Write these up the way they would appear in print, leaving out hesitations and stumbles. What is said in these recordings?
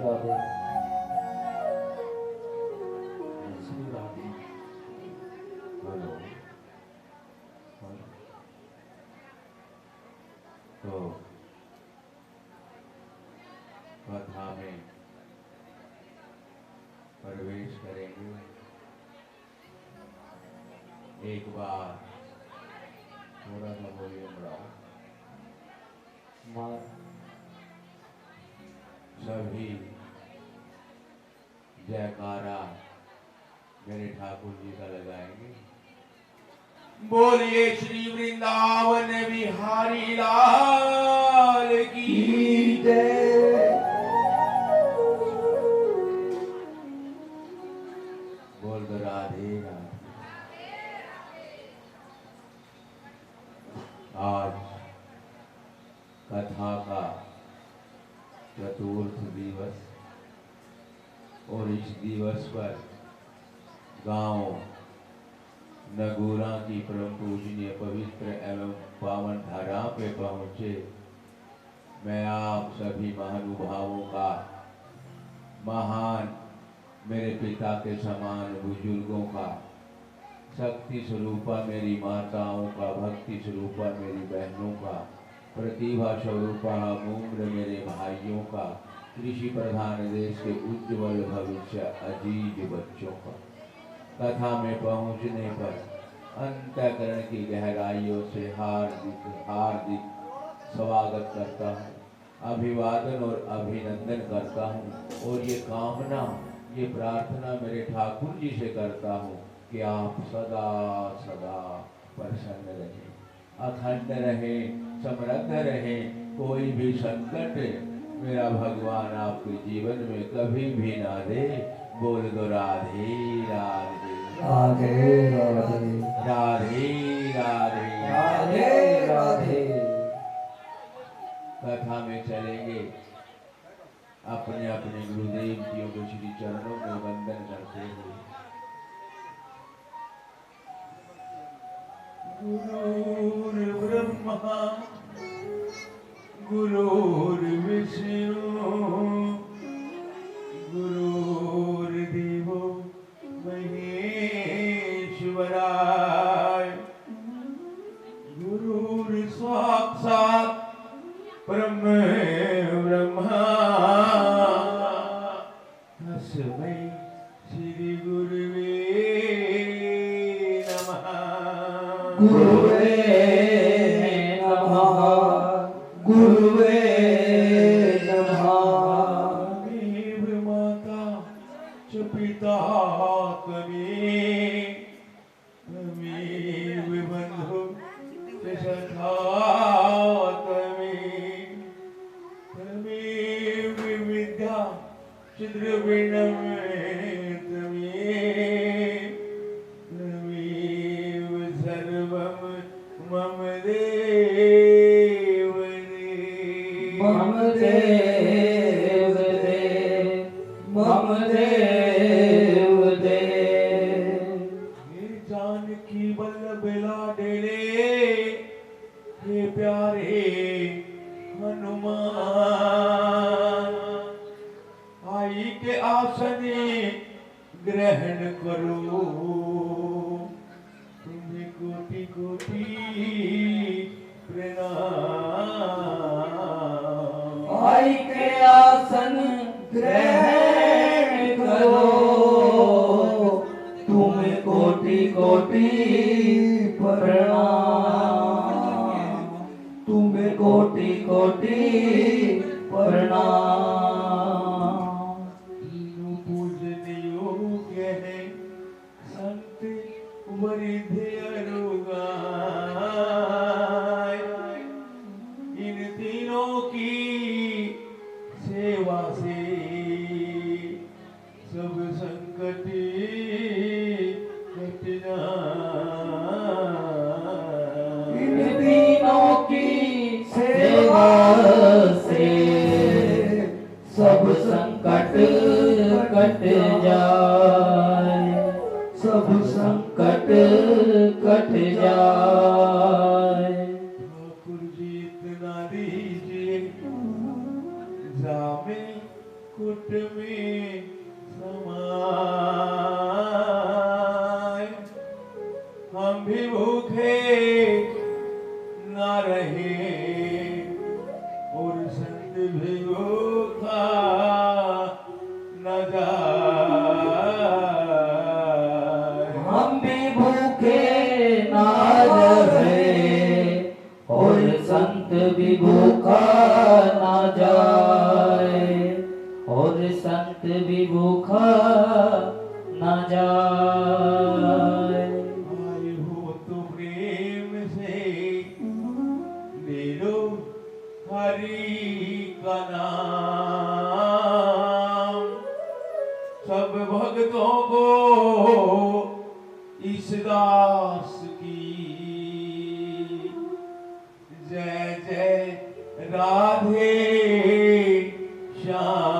राधे। तो कथा में प्रवेश करेंगे। एक बार थोड़ा सा वॉल्यूम बढ़ाओ। सभी जयकारा मेरे ठाकुर जी का लगाएंगे। बोलिए श्री वृंदावन बिहारी लाल की जय। बोल दो राधे राधे। आज कथा का चतुर्थ दिवस और इस दिवस पर गांव नगूरा की परम पूजनीय पवित्र एवं पावन धारा पे पहुंचे मैं आप सभी महानुभावों का, महान मेरे पिता के समान बुजुर्गों का, शक्ति स्वरूपा मेरी माताओं का, भक्ति स्वरूपा मेरी बहनों का, प्रतिभा स्वरूपा उम्र मेरे भाइयों का, कृषि प्रधान देश के उज्जवल भविष्य अजीज बच्चों का। कथा में पहुंचने पर अंतःकरण की गहराइयों से हार्दिक हार्दिक स्वागत करता हूँ, अभिवादन और अभिनंदन करता हूँ और ये कामना, ये प्रार्थना मेरे ठाकुर जी से करता हूँ कि आप सदा सदा प्रसन्न रहें, अखंड रहें, समृद्ध रहें। कोई भी संकट मेरा भगवान आपके जीवन में कभी भी ना दे। बोल दो राधे राधे राधे राधे राधे राधे राधे राधे। कथा में चलेंगे। अपने अपने गुरुदेव जियों के श्री चरणों में वंदन करते हुए। गुरुर्ब्रह्मा गुरुर्विष्णु गुरुर्देवो महेश्वराय गुरुर्साक्षात् ब्रह्म ब्रह्मा तस्मै श्री गुरुवे नमः। गुरुवे नमः गुरुवे नमः। देव माता च पिता त्वमेव त्वमेव बन्धु च सखा त्वमेव त्वमेव विद्या च द्रविणं त्वमेव त्वमेव सर्वं मम देव देव। मम देव देव मम देव देव। हे जानकी वल्लभ लाडले हे प्यारे हनुमान, आई के आसने ग्रहण करो, तुम्हें कोटि कोटि प्रणाम। आई के आसन ग्रहण करो, तुम्हें कोटि कोटि प्रणाम, तुम्हें कोटि कोटि प्रणाम। तीनों पूजन योग्य है संत वरिष्ठ अनुगाय। इन तीनों की सेवा से सब संकट कट जाए। इन तीनों की सेवा से सब संकट कट जाए, सब संकट कट जाए। ठाकुर जी इतना दीजिए जामे कुट में समाए, हम भी भूखे ना रहे और संत भी भूखा न जाए। हम भी भूखे ना रहे और संत भी भूखा ना जाए, और संत भी भूखा ना जाए। आए हो तो प्रेम से ले लो हरि का नाम, सब भक्तों को इस दास की जय जय राधे श्याम।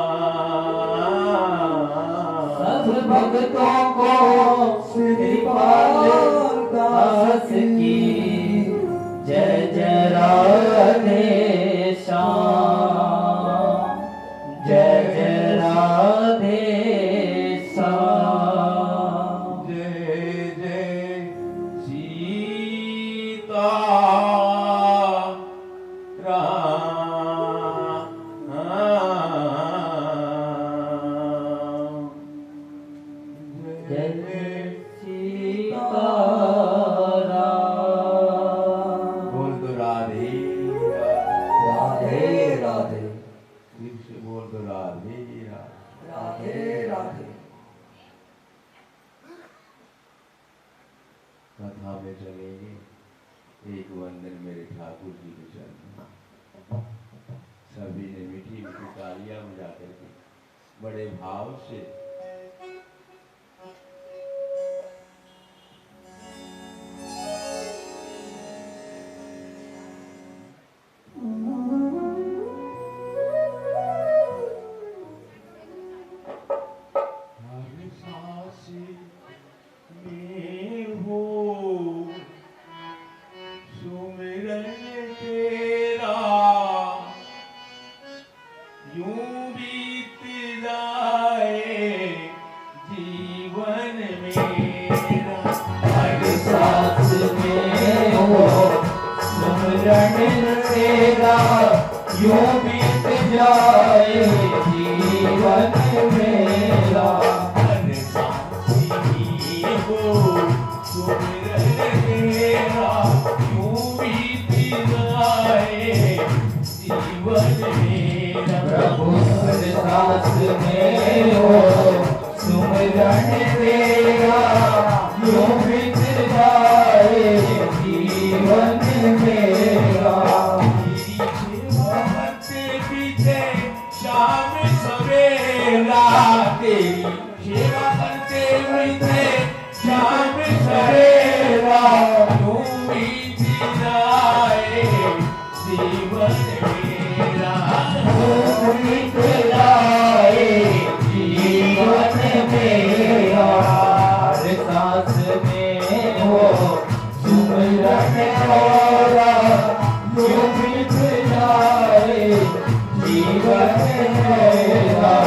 सब भक्तों को श्रीपाल दास की जय जय राधे श्याम, जय जय राधे श्याम। जय जय सीता जय जय सीताराम। बोल दो राधे राधे राधे फिर से बोल दो राधे राधे राधे। कथा में चलेंगे। एक वंदन मेरे ठाकुर जी के चरण। सभी ने मीठी मीठी तालियां बजा करके बड़े भाव से यूं बीत जाए जीवन मेरा। हर साथी हो सुमिरन तेरा, यूं बीत जाए जीवन मेरा। प्रभु हर सांस में हो सुमिरन तेरा, यूं बीत जाए जीवन मेरा। शाम सवेरा तेरी सेवा करते हुए शाम सवेरा, यूं बीत जाए जीवन मेरा। यूं बीत जाए जीवन मेरा। हर सांस में हो सुमिरन तेरा, यूं बीत जाए जीवन मेरा।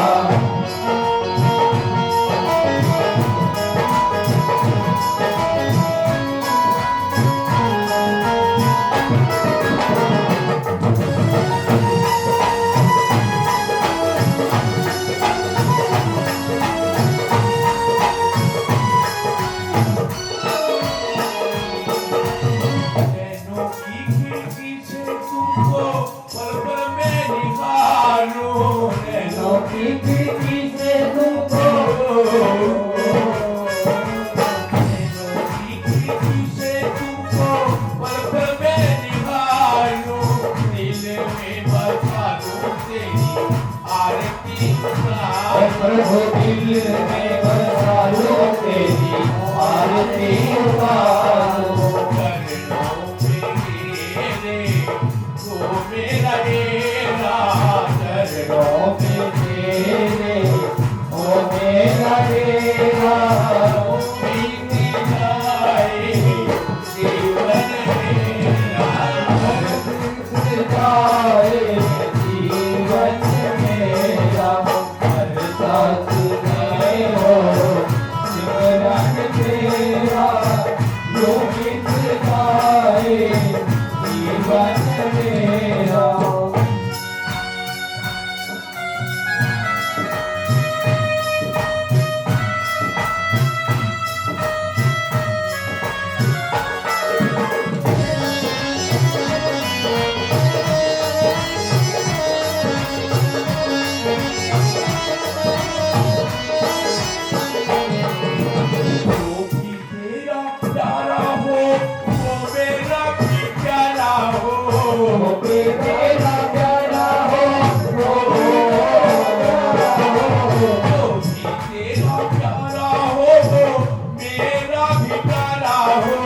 नैनों की खिड़की से तुमको पल पल में निहारूं, नैनों की खिड़की से तुमको की खिड़की से तुमको पल पल में निहारूं, दिल में बसा दूं तेरी आरती उतारूं। प्रभु दिल में बसा लो तेरी आरती उतारो। चरणों में तेरे ओ मेरा डेरा, बीत जाए जीवन मेरा। बीत जाए जीवन मेरा। हर जीवन तेरा यूं बीत जाए जीवन मेरा। तेरा प्यारा हो तेरा प्यारा हो मेरा भी प्यारा हो,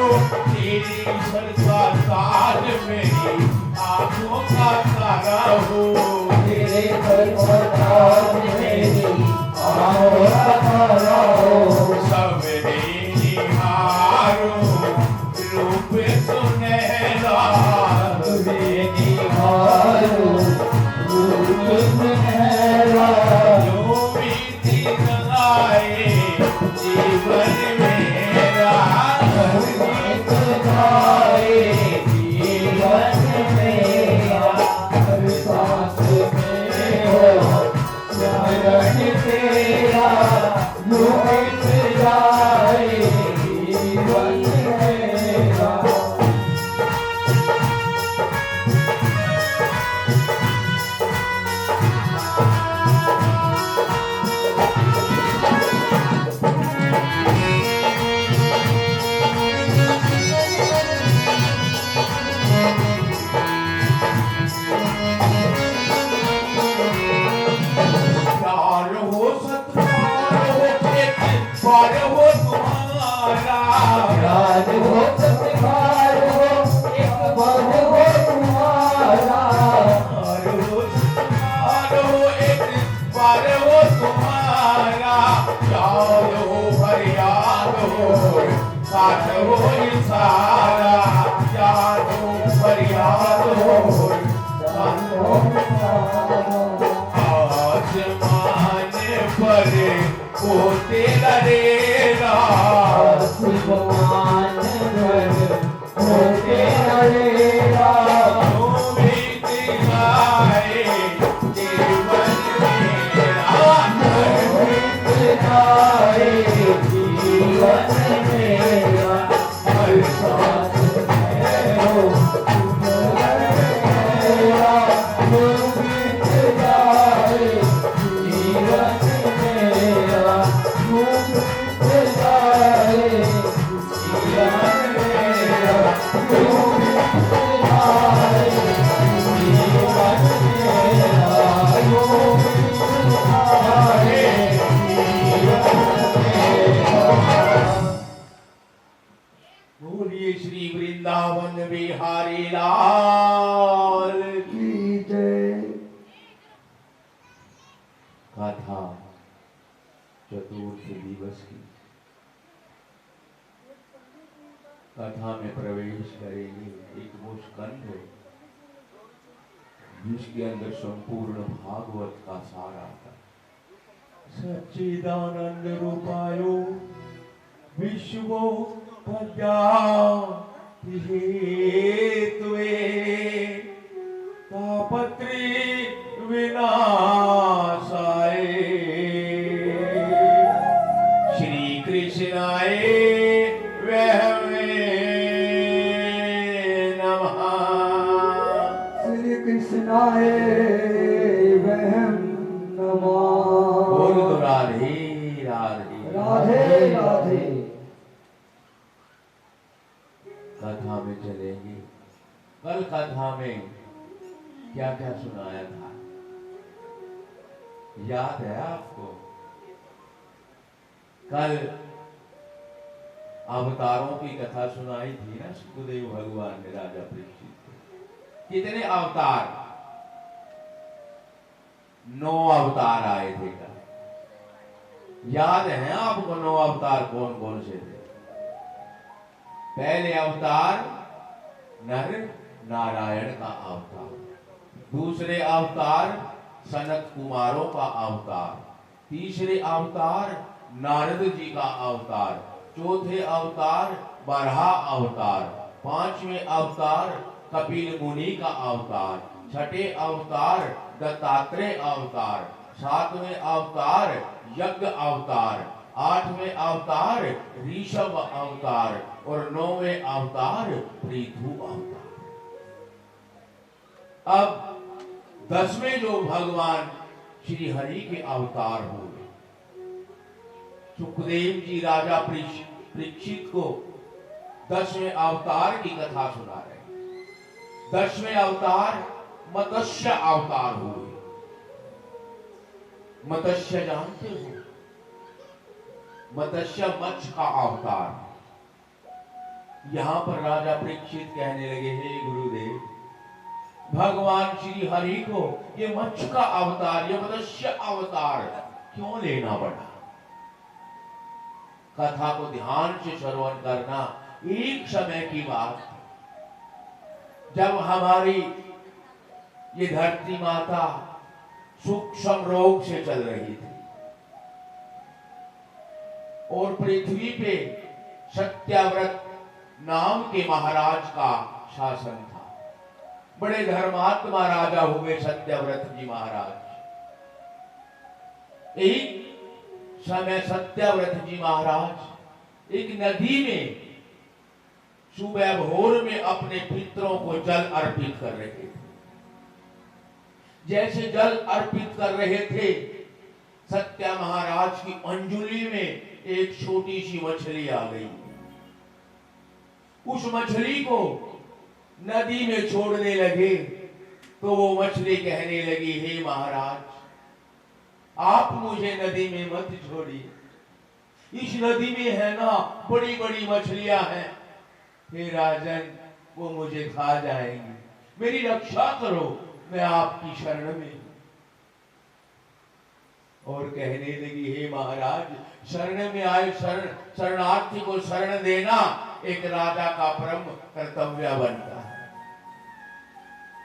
तेरी सरसा साल मेरी आंखों का तारा हो। तेरे सरकार मेरी आँखों का तारा हो। सवेरे निहारो रूप सुनहरा, निहारो रूप सुनहरा, यूं बीती जाए जीवन मेरा। बीत जाए जीवन मेरा। हर सांस में हो स्मरण तेरा यूं बीत जाए जीवन मेरा। प्यार हो सत्कार हो एक बार हो तुम्हारा, राज हो सत्कार हो एक बार हो तुम्हारा। प्यार हो सत्कार हो एक बार हो तुम्हारा। याद हो फरियाद हो साथ हो इशारा, याद हो फरियाद हो साथ हो। आसमान पर वो तेरा रेरा, आसमान पर हो तेरा डेरा। यूं बीत जाए जीवन मेरा। बीत जाए जीवन मेरा। हर सांस में हो स्मरण तेरा यूं बीत जाए जीवन मेरा। यूं बीत जाए जीवन मेरा। यूं बीत जाए जीवन मेरा। यूं बीत जाए जीवन मेरा। बोलिए श्री वृंदावन बिहारी लाल की जय। कथा चतुर्थ दिवस की कथा में प्रवेश करेंगे। एक वो स्कंध है जिसके अंदर संपूर्ण भागवत का सार आता है। सच्चिदानंद रूपायो विश्वो पद्याति हेतुवे तापत्री विनाशाय श्री कृष्णाय वहमे नमः। श्री कृष्णाय वहम नमः। बोल दो राधे राधे राधे राधे। कथा में चलेंगे। कल कथा में क्या क्या सुनाया था याद है आपको? कल अवतारों की कथा सुनाई थी ना सुखदेव भगवान ने राजा परीक्षित को। कितने अवतार? 9 अवतार आए थे कल। याद है आपको 9 अवतार कौन कौन से थे? पहले अवतार नर नारायण का अवतार, दूसरे अवतार सनत कुमारों का अवतार, तीसरे अवतार नारद जी का अवतार, चौथे अवतार बराह अवतार, पांचवें अवतार कपिल मुनि का अवतार, छठे अवतार दत्तात्रेय अवतार, सातवें अवतार यज्ञ अवतार, आठवें अवतार ऋषभ अवतार और नौवें अवतार पृथु अवतार। अब 10वें जो भगवान श्री हरि के अवतार हुए, सुखदेव जी राजा परीक्षित को 10वें अवतार की कथा सुना रहे। 10वें अवतार मत्स्य अवतार हुए। मत्स्य जानते हो? मत्स्य मत्स्य का अवतार। यहां पर राजा परीक्षित कहने लगे, हे गुरुदेव, भगवान श्री हरि को ये मत्स्य का अवतार, ये मत्स्य अवतार क्यों लेना पड़ा? कथा को ध्यान से श्रवण करना। एक समय की बात, जब हमारी ये धरती माता सूक्ष्म रोग से चल रही थी और पृथ्वी पे सत्याव्रत नाम के महाराज का शासन था। बड़े धर्मात्मा राजा हुए सत्याव्रत जी महाराज। एक समय सत्याव्रत जी महाराज एक नदी में सुबह भोर में अपने पितरों को जल अर्पित कर रहे थे। जैसे जल अर्पित कर रहे थे, सत्या महाराज की अंजुली में एक छोटी सी मछली आ गई। उस मछली को नदी में छोड़ने लगे तो वो मछली कहने लगी, हे महाराज, आप मुझे नदी में मत छोड़िए, इस नदी में है ना बड़ी बड़ी मछलियां हैं, हे राजन वो मुझे खा जाएंगी, मेरी रक्षा करो, मैं आपकी शरण में हूं। और कहने लगी, हे महाराज, शरण में आए शरणार्थी को शरण देना एक राजा का परम कर्तव्य बनता है।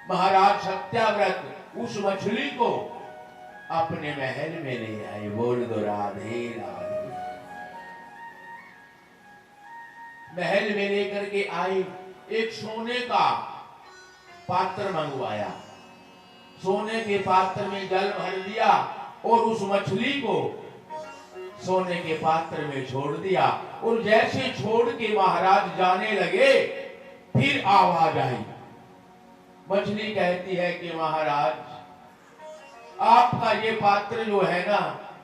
महाराज सत्याव्रत उस मछली को अपने महल में ले आए। बोल दो राधे राधे। महल में लेकर के आए, एक सोने का पात्र मंगवाया, सोने के पात्र में जल भर दिया और उस मछली को सोने के पात्र में छोड़ दिया। और जैसे छोड़ के महाराज जाने लगे, फिर आवाज आई। मछली कहती है कि महाराज, आपका ये पात्र जो है ना,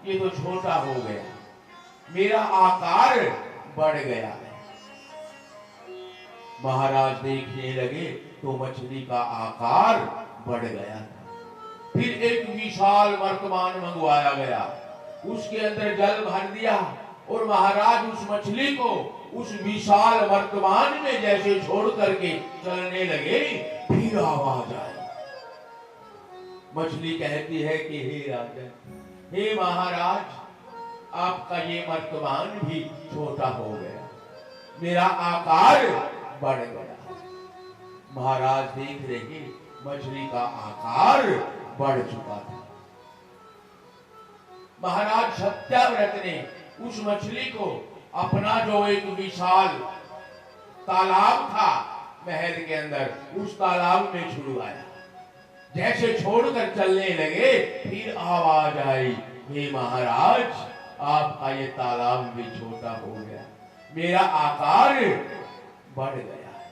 ये तो छोटा हो गया, मेरा आकार बढ़ गया है। महाराज देखने लगे तो मछली का आकार बढ़ गया था। फिर एक विशाल वर्तमान मंगवाया गया, उसके अंदर जल भर दिया और महाराज उस मछली को उस विशाल वर्तमान में जैसे छोड़ करके चलने लगे, फिर आवाज आई। मछली कहती है कि हे राजन, हे महाराज, आपका ये वर्तमान भी छोटा हो गया, मेरा आकार बढ़ गया। महाराज देख रहे, मछली का आकार बढ़ चुका था। महाराज सत्याव्रत ने उस मछली को अपना जो एक विशाल तालाब था महल के अंदर, उस तालाब में छुड़वाया। जैसे छोड़कर चलने लगे, फिर आवाज आई, हे महाराज, आपका ये तालाब भी छोटा हो गया, मेरा आकार बढ़ गया है।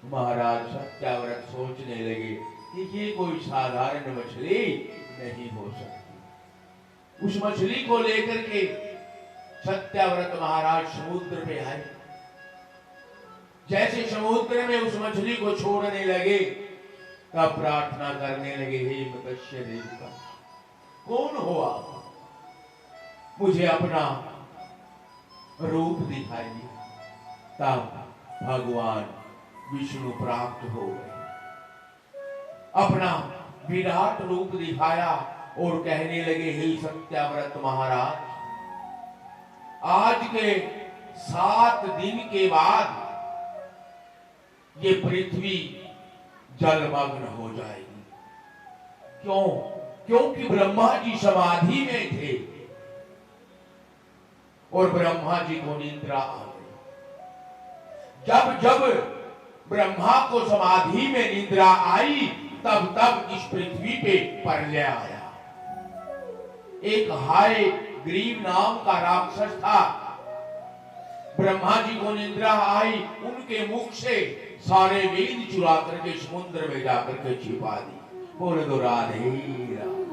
महाराज सत्याव्रत सोचने लगे कि ये कोई साधारण मछली नहीं हो सकती। उस मछली को लेकर के सत्याव्रत महाराज समुद्र पे आए। जैसे समुद्र में उस मछली को छोड़ने लगे, तब प्रार्थना करने लगे, हे मत्स्य देवता, कौन हो आप? मुझे अपना रूप दिखाइए। तब भगवान विष्णु प्राप्त हो गए, अपना विराट रूप दिखाया और कहने लगे, हे सत्याव्रत महाराज, आज के 7 दिन के बाद ये पृथ्वी जलमग्न हो जाएगी। क्यों? क्योंकि ब्रह्मा जी समाधि में थे और ब्रह्मा जी को निद्रा आ गई। जब जब ब्रह्मा को समाधि में निद्रा आई, तब तब इस पृथ्वी पे प्रलय आया। एक हाय ग्रीव नाम का राक्षस था। ब्रह्मा जी को निद्रा आई, उनके मुख से सारे वेद चुरा करके समुद्र में जाकर के छिपा दी। बोल दो राधे राधे।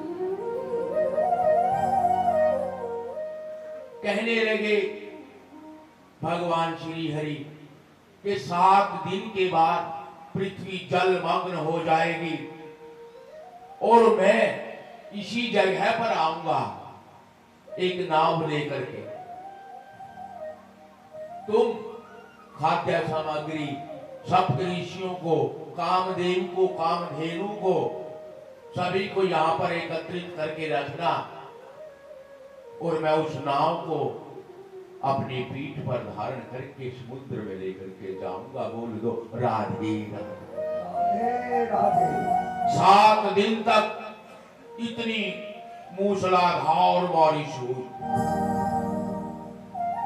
कहने लगे भगवान श्री हरि के 7 दिन के बाद पृथ्वी जलमग्न हो जाएगी और मैं इसी जगह पर आऊंगा एक नाव लेकर के। तुम खाद्य सामग्री सप्त ऋषियों को, कामदेव को, कामधेनु को, सभी को यहां पर एकत्रित करके रखना और मैं उस नाव को अपनी पीठ पर धारण करके समुद्र में लेकर के जाऊंगा। बोल दो राधे राधे राधे। 7 दिन तक इतनी मूसलाधार बारिश हुई,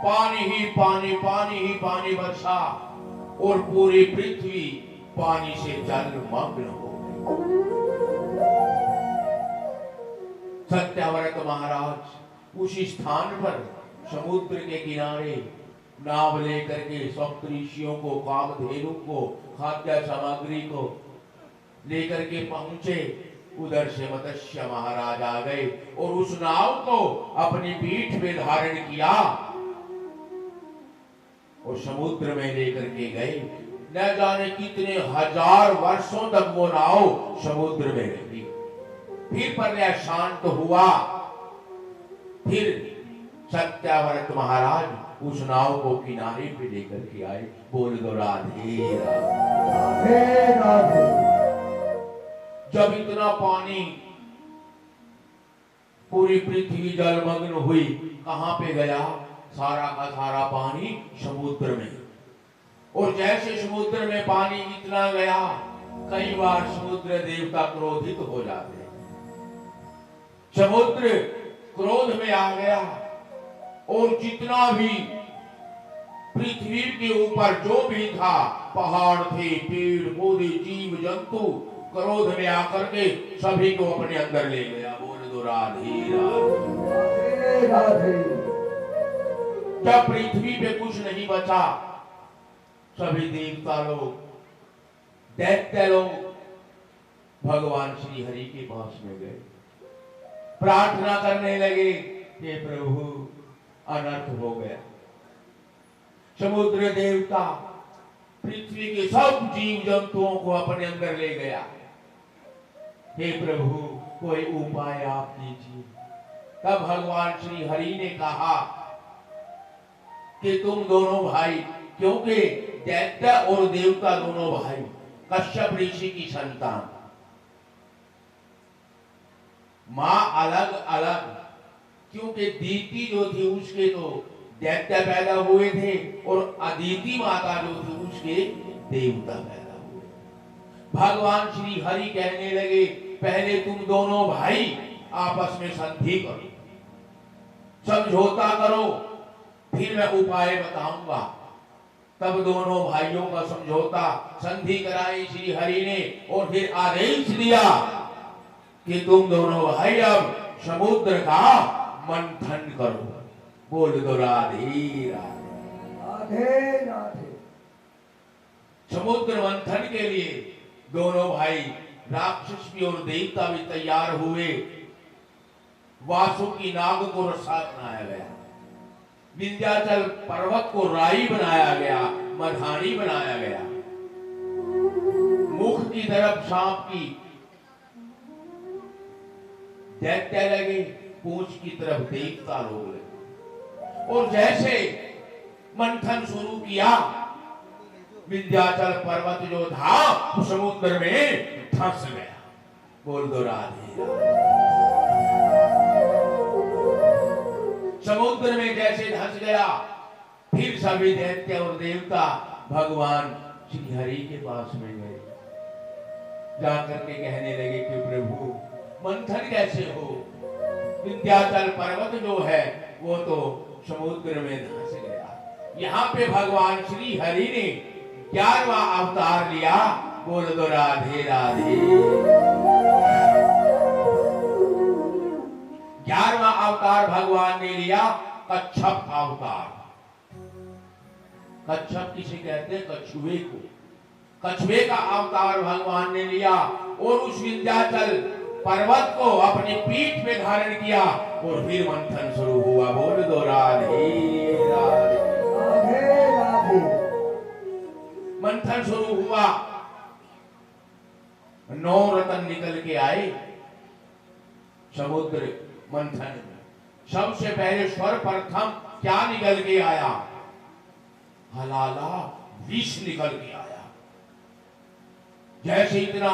पानी ही पानी, पानी ही पानी बरसा और पूरी पृथ्वी पानी से जलमग्न हो गई। सत्यव्रत महाराज उसी स्थान पर समुद्र के किनारे नाव लेकर के सप्त ऋषियों को, कामधेनु को, खाद्य सामग्री को लेकर के पहुंचे। उधर से मत्स्य महाराज आ गए और उस नाव को अपनी पीठ में धारण किया और समुद्र में लेकर के गए। न जाने कितने हजार वर्षों तक वो नाव समुद्र में रही। फिर प्रलय शांत हुआ। फिर सत्याव्रत महाराज उस नाव को किनारे पे लेकर के आए। बोल दो राधे राधे राधे। जब इतना पानी, पूरी पृथ्वी जलमग्न हुई, कहां पे गया? सारा का सारा पानी समुद्र में। और जैसे समुद्र में पानी इतना गया, कई बार समुद्र देवता क्रोधित हो जाते हैं। समुद्र क्रोध में आ गया और जितना भी पृथ्वी के ऊपर जो भी था, पहाड़ थे, पेड़ पौधे, जीव जंतु, क्रोध में आकर के सभी को अपने अंदर ले गया। बोल दो राधे राधे राधे। जब पृथ्वी पे कुछ नहीं बचा, सभी देवता लोग, दैत्य लोग भगवान श्री हरि के पास में गए, प्रार्थना करने लगे कि प्रभु अनर्थ हो गया। समुद्र देवता पृथ्वी के सब जीव जंतुओं को अपने अंदर ले गया। हे प्रभु कोई उपाय आप कीजिए। तब भगवान श्री हरि ने कहा कि तुम दोनों भाई, क्योंकि दैत्य और देवता दोनों भाई, कश्यप ऋषि की संतान, मां अलग अलग, क्योंकि दीति जो थी उसके तो दैत्य पैदा हुए थे और अदिति माता जो थी उसके देवता पैदा हुए। भगवान श्री हरि कहने लगे पहले तुम दोनों भाई आपस में संधि करो, समझौता करो, फिर मैं उपाय बताऊंगा। तब दोनों भाइयों का समझौता, संधि कराई श्री हरि ने और फिर आदेश दिया कि तुम दोनों भाई अब समुद्र का मंथन करो। बोल दो राधे राधे राधे। समुद्र मंथन के लिए दोनों भाई, राक्षस भी और देवता भी तैयार हुए। वासुकी नाग को रसा बनाया गया, विंध्याचल पर्वत को राई बनाया गया, मधानी बनाया गया, मुख की तरफ सांप की दैत्य लगे, पूंछ की तरफ देवता लोग लगे। और जैसे मंथन शुरू किया, विंध्याचल पर्वत जो था वो समुद्र में धंस गया। बोल दो राधे राधे। समुद्र में जैसे धंस गया, फिर सभी दैत्य और देवता भगवान श्री हरि के पास में गए। जाकर के कहने लगे कि प्रभु मंथन कैसे हो? विंध्याचल पर्वत जो है वो तो समुद्र में धंस गया। यहाँ पे भगवान श्री हरि ने 11वां अवतार लिया। बोल दो राधे राधे। 11वां अवतार भगवान ने लिया कच्छप अवतार। कच्छप किसे कहते हैं? कछुए को। कछुए का अवतार भगवान ने लिया और उस विंध्याचल पर्वत को अपनी पीठ पे धारण किया और फिर मंथन शुरू हुआ। बोल दो राधे राधे। राधे राधे। मंथन शुरू हुआ। 9 रत्न निकल के आए समुद्र मंथन में। सबसे पहले सर्वप्रथम क्या निकल के आया? हलाला विष निकल के आया। जैसे इतना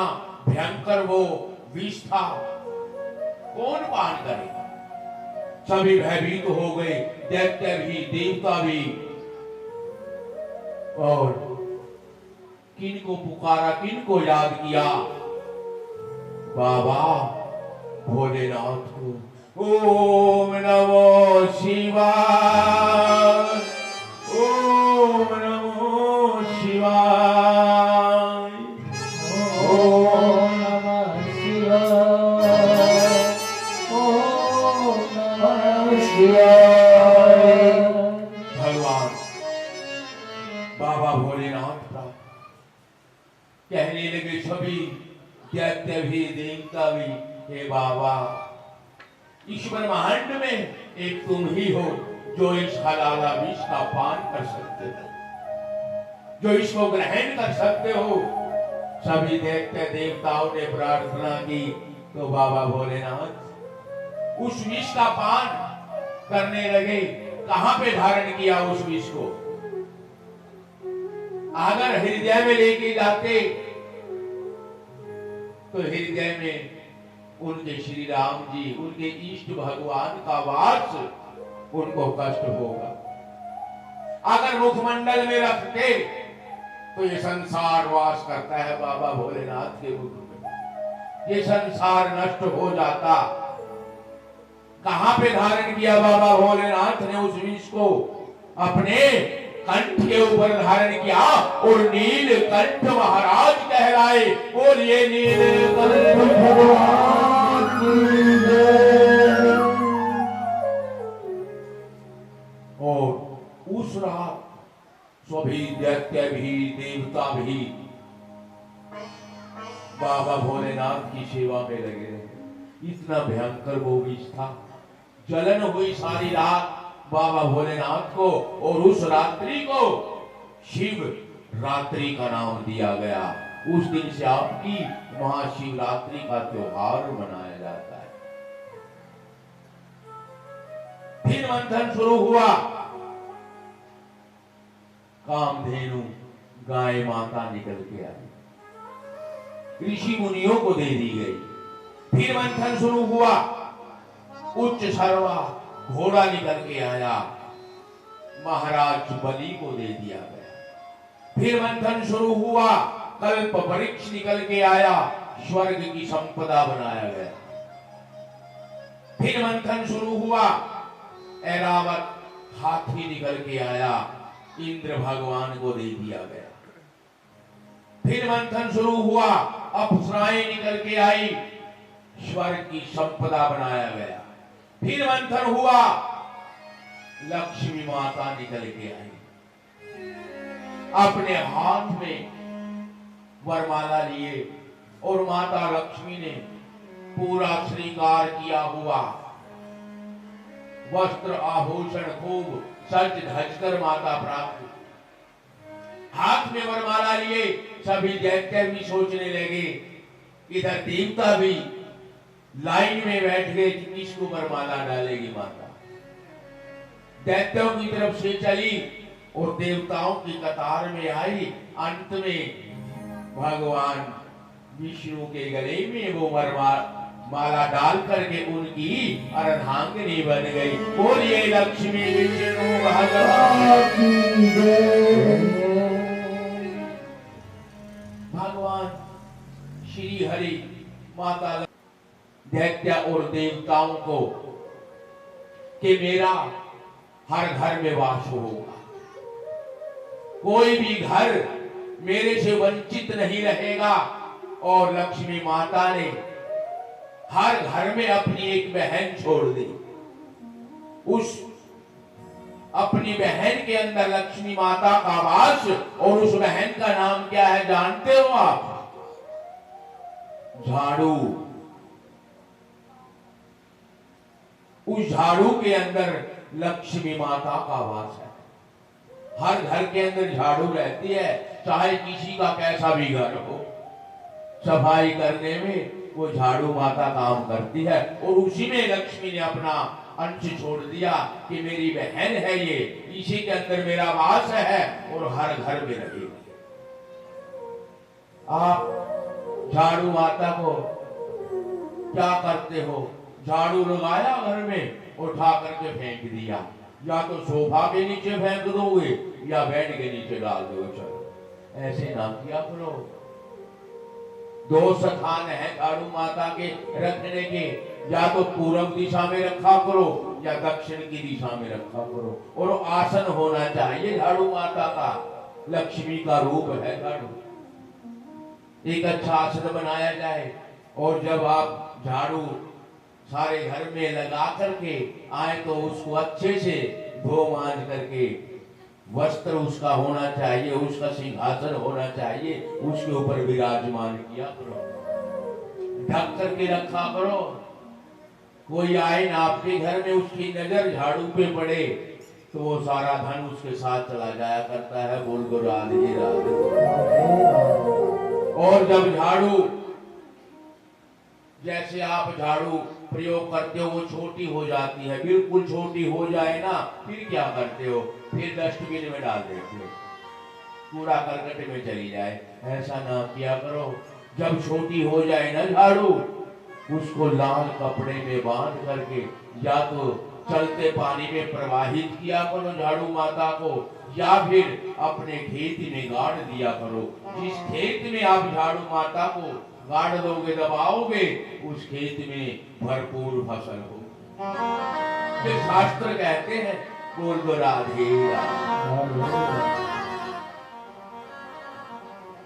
भयंकर वो विष था, कौन पान करेगा? सभी भयभीत हो गए, दैत्य भी देवता भी। और किनको पुकारा, किनको याद किया? बाबा भोलेनाथ को। ओम नमो शिवाय, ओम नमो शिवाय, ओम नमः शिवाय, ओम नमः शिवाय। भगवान बाबा भोलेनाथ का कहने लगे सभी दैत्य भी देवता भी, हे बाबा इस ब्रह्मांड में एक तुम ही हो जो इस हलाला विष का पान कर सकते हो, जो इसको ग्रहण कर सकते हो। सभी दैत्य देवताओं ने प्रार्थना की तो बाबा भोलेनाथ उस विष का पान करने लगे। कहां पे धारण किया उस विष को? अगर हृदय में लेके जाते तो हृदय में उनके श्री राम जी, उनके इष्ट भगवान का वास उनको कष्ट होगा। अगर मुखमंडल में रखते तो ये संसार वास करता है बाबा भोलेनाथ के मुख में, ये संसार नष्ट हो जाता। कहां पे धारण किया बाबा भोलेनाथ ने उस विष को? अपने कंठ के ऊपर धारण किया और नीलकंठ महाराज कहलाए। बोलिए नीलकंठ भगवान की जय। और उस रात सभी दैत्य भी देवता भी बाबा भोलेनाथ की सेवा में लगे रहे। इतना भयंकर वो विष था। जलन हुई सारी रात बाबा भोलेनाथ को और उस रात्रि को शिव रात्रि का नाम दिया गया। उस दिन से आपकी महाशिवरात्रि का त्योहार मनाया जाता है। फिर मंथन शुरू हुआ। कामधेनु गाय माता निकल के आई, ऋषि मुनियों को दे दी गई। फिर मंथन शुरू हुआ। उच्च सर्वा घोड़ा निकल के आया, महाराज बलि को दे दिया गया। फिर मंथन शुरू हुआ। कल्प वृक्ष निकल के आया, स्वर्ग की संपदा बनाया गया। फिर मंथन शुरू हुआ। ऐरावत हाथी निकल के आया, इंद्र भगवान को दे दिया गया। फिर मंथन शुरू हुआ। अप्सराएं निकल के आई, स्वर्ग की संपदा बनाया गया। फिर मंथन हुआ। लक्ष्मी माता निकल के आई, अपने हाथ में वरमाला लिए और माता लक्ष्मी ने पूरा श्रृंगार किया हुआ वस्त्र आभूषण खूब सज धज कर माता प्राप्त, हाथ में वरमाला लिए। सभी दैत्य भी सोचने लगे, इधर देवता भी लाइन में बैठ गए कि किसको वरमाला डालेगी माता। दैत्यों की तरफ से चली और देवताओं की कतार में आई। अंत में भगवान विष्णु के गले में वो माला डाल करके उनकी अर्धांगिनी बन गई। बोलिए लक्ष्मी विष्णु भगवान की जय। भगवान श्री हरि माता दैत्य और देवताओं को कि मेरा हर घर में वास होगा। कोई भी घर मेरे से वंचित नहीं रहेगा। और लक्ष्मी माता ने हर घर में अपनी एक बहन छोड़ दी। उस अपनी बहन के अंदर लक्ष्मी माता का वास, और उस बहन का नाम क्या है जानते हो आप? झाड़ू। उस झाड़ू के अंदर लक्ष्मी माता का वास है। हर घर के अंदर झाड़ू रहती है, चाहे किसी का कैसा भी घर हो। सफाई करने में वो झाड़ू माता काम करती है, और उसी में लक्ष्मी ने अपना अंश छोड़ दिया कि मेरी बहन है ये, इसी के अंदर मेरा वास है और हर घर में रहेगी। आप झाड़ू माता को क्या करते हो? झाड़ू लगाया घर में, उठा करके फेंक दिया, या तो सोफा के नीचे फेंक दोगे या बेड के नीचे डाल दोगे। चलो ऐसे ना किया करो। दो स्थान है झाड़ू माता के रखने के, या तो पूर्व दिशा में रखा करो या दक्षिण की दिशा में रखा करो। और आसन होना चाहिए झाड़ू माता का, लक्ष्मी का रूप है झाड़ू। एक अच्छा आसन बनाया जाए, और जब आप झाड़ू सारे घर में लगा करके आए तो उसको अच्छे से धो मांज करके, वस्त्र उसका होना चाहिए, उसका सिंहासन होना चाहिए, उसके ऊपर विराजमान किया करो, ढक करके रखा करो। कोई आए ना आपके घर में, उसकी नजर झाड़ू पे पड़े तो वो सारा धन उसके साथ चला जाया करता है। बोल दो राधे राधे। और जब झाड़ू, जैसे आप झाड़ू प्रयोग करते हो वो छोटी हो जाती है, बिल्कुल छोटी हो जाए ना, फिर क्या करते हो? फिर डस्टबिन में डाल देते हो, कूड़ा करकट में चली जाए। ऐसा ना किया करो। जब छोटी हो जाए ना झाड़ू, उसको लाल कपड़े में बांध करके या तो चलते पानी में प्रवाहित किया करो झाड़ू माता को, या फिर अपने खेत में गाड़ दिया करो। जिस खेत में आप झाड़ू माता को गाड़ दोगे, दबाओगे, उस खेत में भरपूर फसल हो। ये शास्त्र कहते हैं। बोल दो राधे राधे।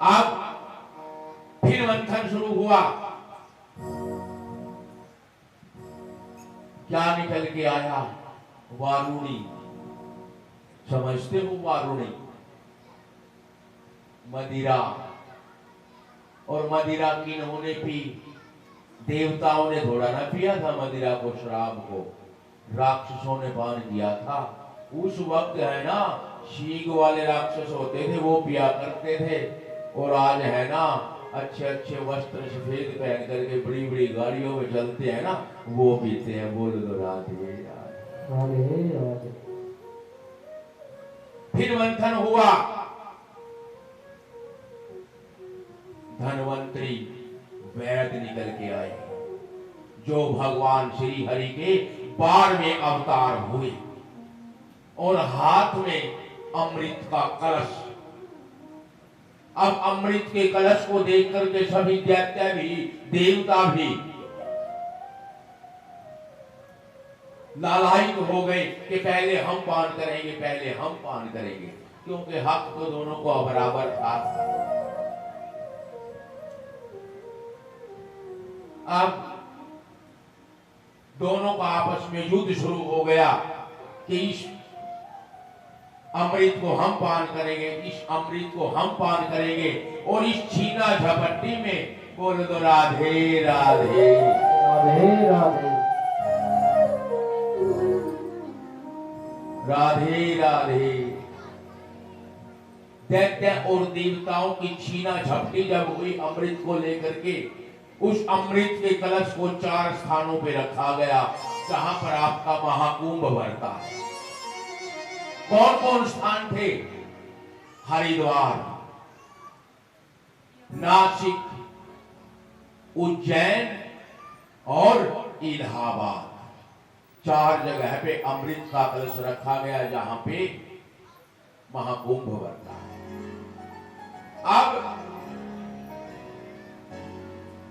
अब फिर मंथन शुरू हुआ। क्या निकल के आया? वारुणी। समझते हो वारुणी? मदिरा। और मदिरा किन्होंने पी? देवताओं ने थोड़ा ना पिया था मदिरा को, शराब को राक्षसों ने पान किया था। उस वक्त है ना, शीग वाले राक्षस होते थे, वो पिया करते थे। और आज है ना, अच्छे अच्छे वस्त्र सफेद पहन करके बड़ी बड़ी गाड़ियों में चलते हैं ना, वो पीते हैं। बोल दो राधे राधे। फिर मंथन हुआ। धनवंतरी वैद्य निकल के आए, जो भगवान श्री हरि के 12वें अवतार हुए, और हाथ में अमृत का कलश। अब अमृत के कलश को देख करके सभी दैत्य भी, देवता भी लालायित हो गए कि पहले हम पान करेंगे, पहले हम पान करेंगे, क्योंकि हक तो दोनों को बराबर था। अब दोनों का आपस में युद्ध शुरू हो गया कि इस अमृत को हम पान करेंगे, इस अमृत को हम पान करेंगे। और इस छीना झपट्टी में बोल दो राधे राधे राधे राधे राधे राधे। दैत्य और देवताओं की छीना झपटी जब हुई अमृत को लेकर के, उस अमृत के कलश को 4 स्थानों पे रखा गया जहां पर आपका महाकुंभ भरता है। कौन कौन स्थान थे? हरिद्वार, नासिक, उज्जैन और इलाहाबाद। 4 जगह पे अमृत का कलश रखा गया जहां पे महाकुंभ भरता है। अब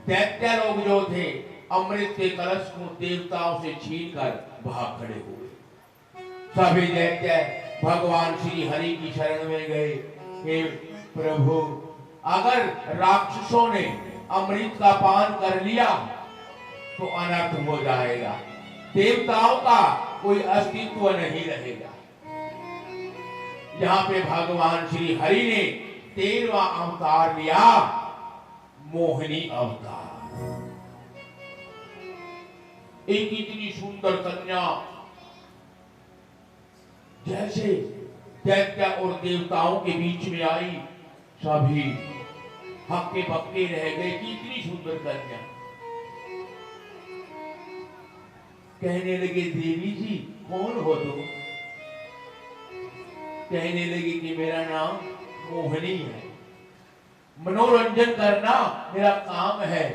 दैत्य लोग जो थे, अमृत के कलश को देवताओं से छीन कर भाग खड़े हुए। सभी दैत्य भगवान श्री हरि की शरण में गए। हे प्रभु, अगर राक्षसों ने अमृत का पान कर लिया तो अनर्थ हो जाएगा, देवताओं का कोई अस्तित्व नहीं रहेगा। यहाँ पे भगवान श्री हरि ने 13वां अवतार लिया, मोहिनी अवतार। एक इतनी सुंदर कन्या जैसे दैत्य और देवताओं के बीच में आई, सभी हक्के बक्के रह गए कि इतनी सुंदर कन्या। कहने लगे, देवी जी कौन हो तुम? कहने लगे कि मेरा नाम मोहिनी है, मनोरंजन करना मेरा काम है।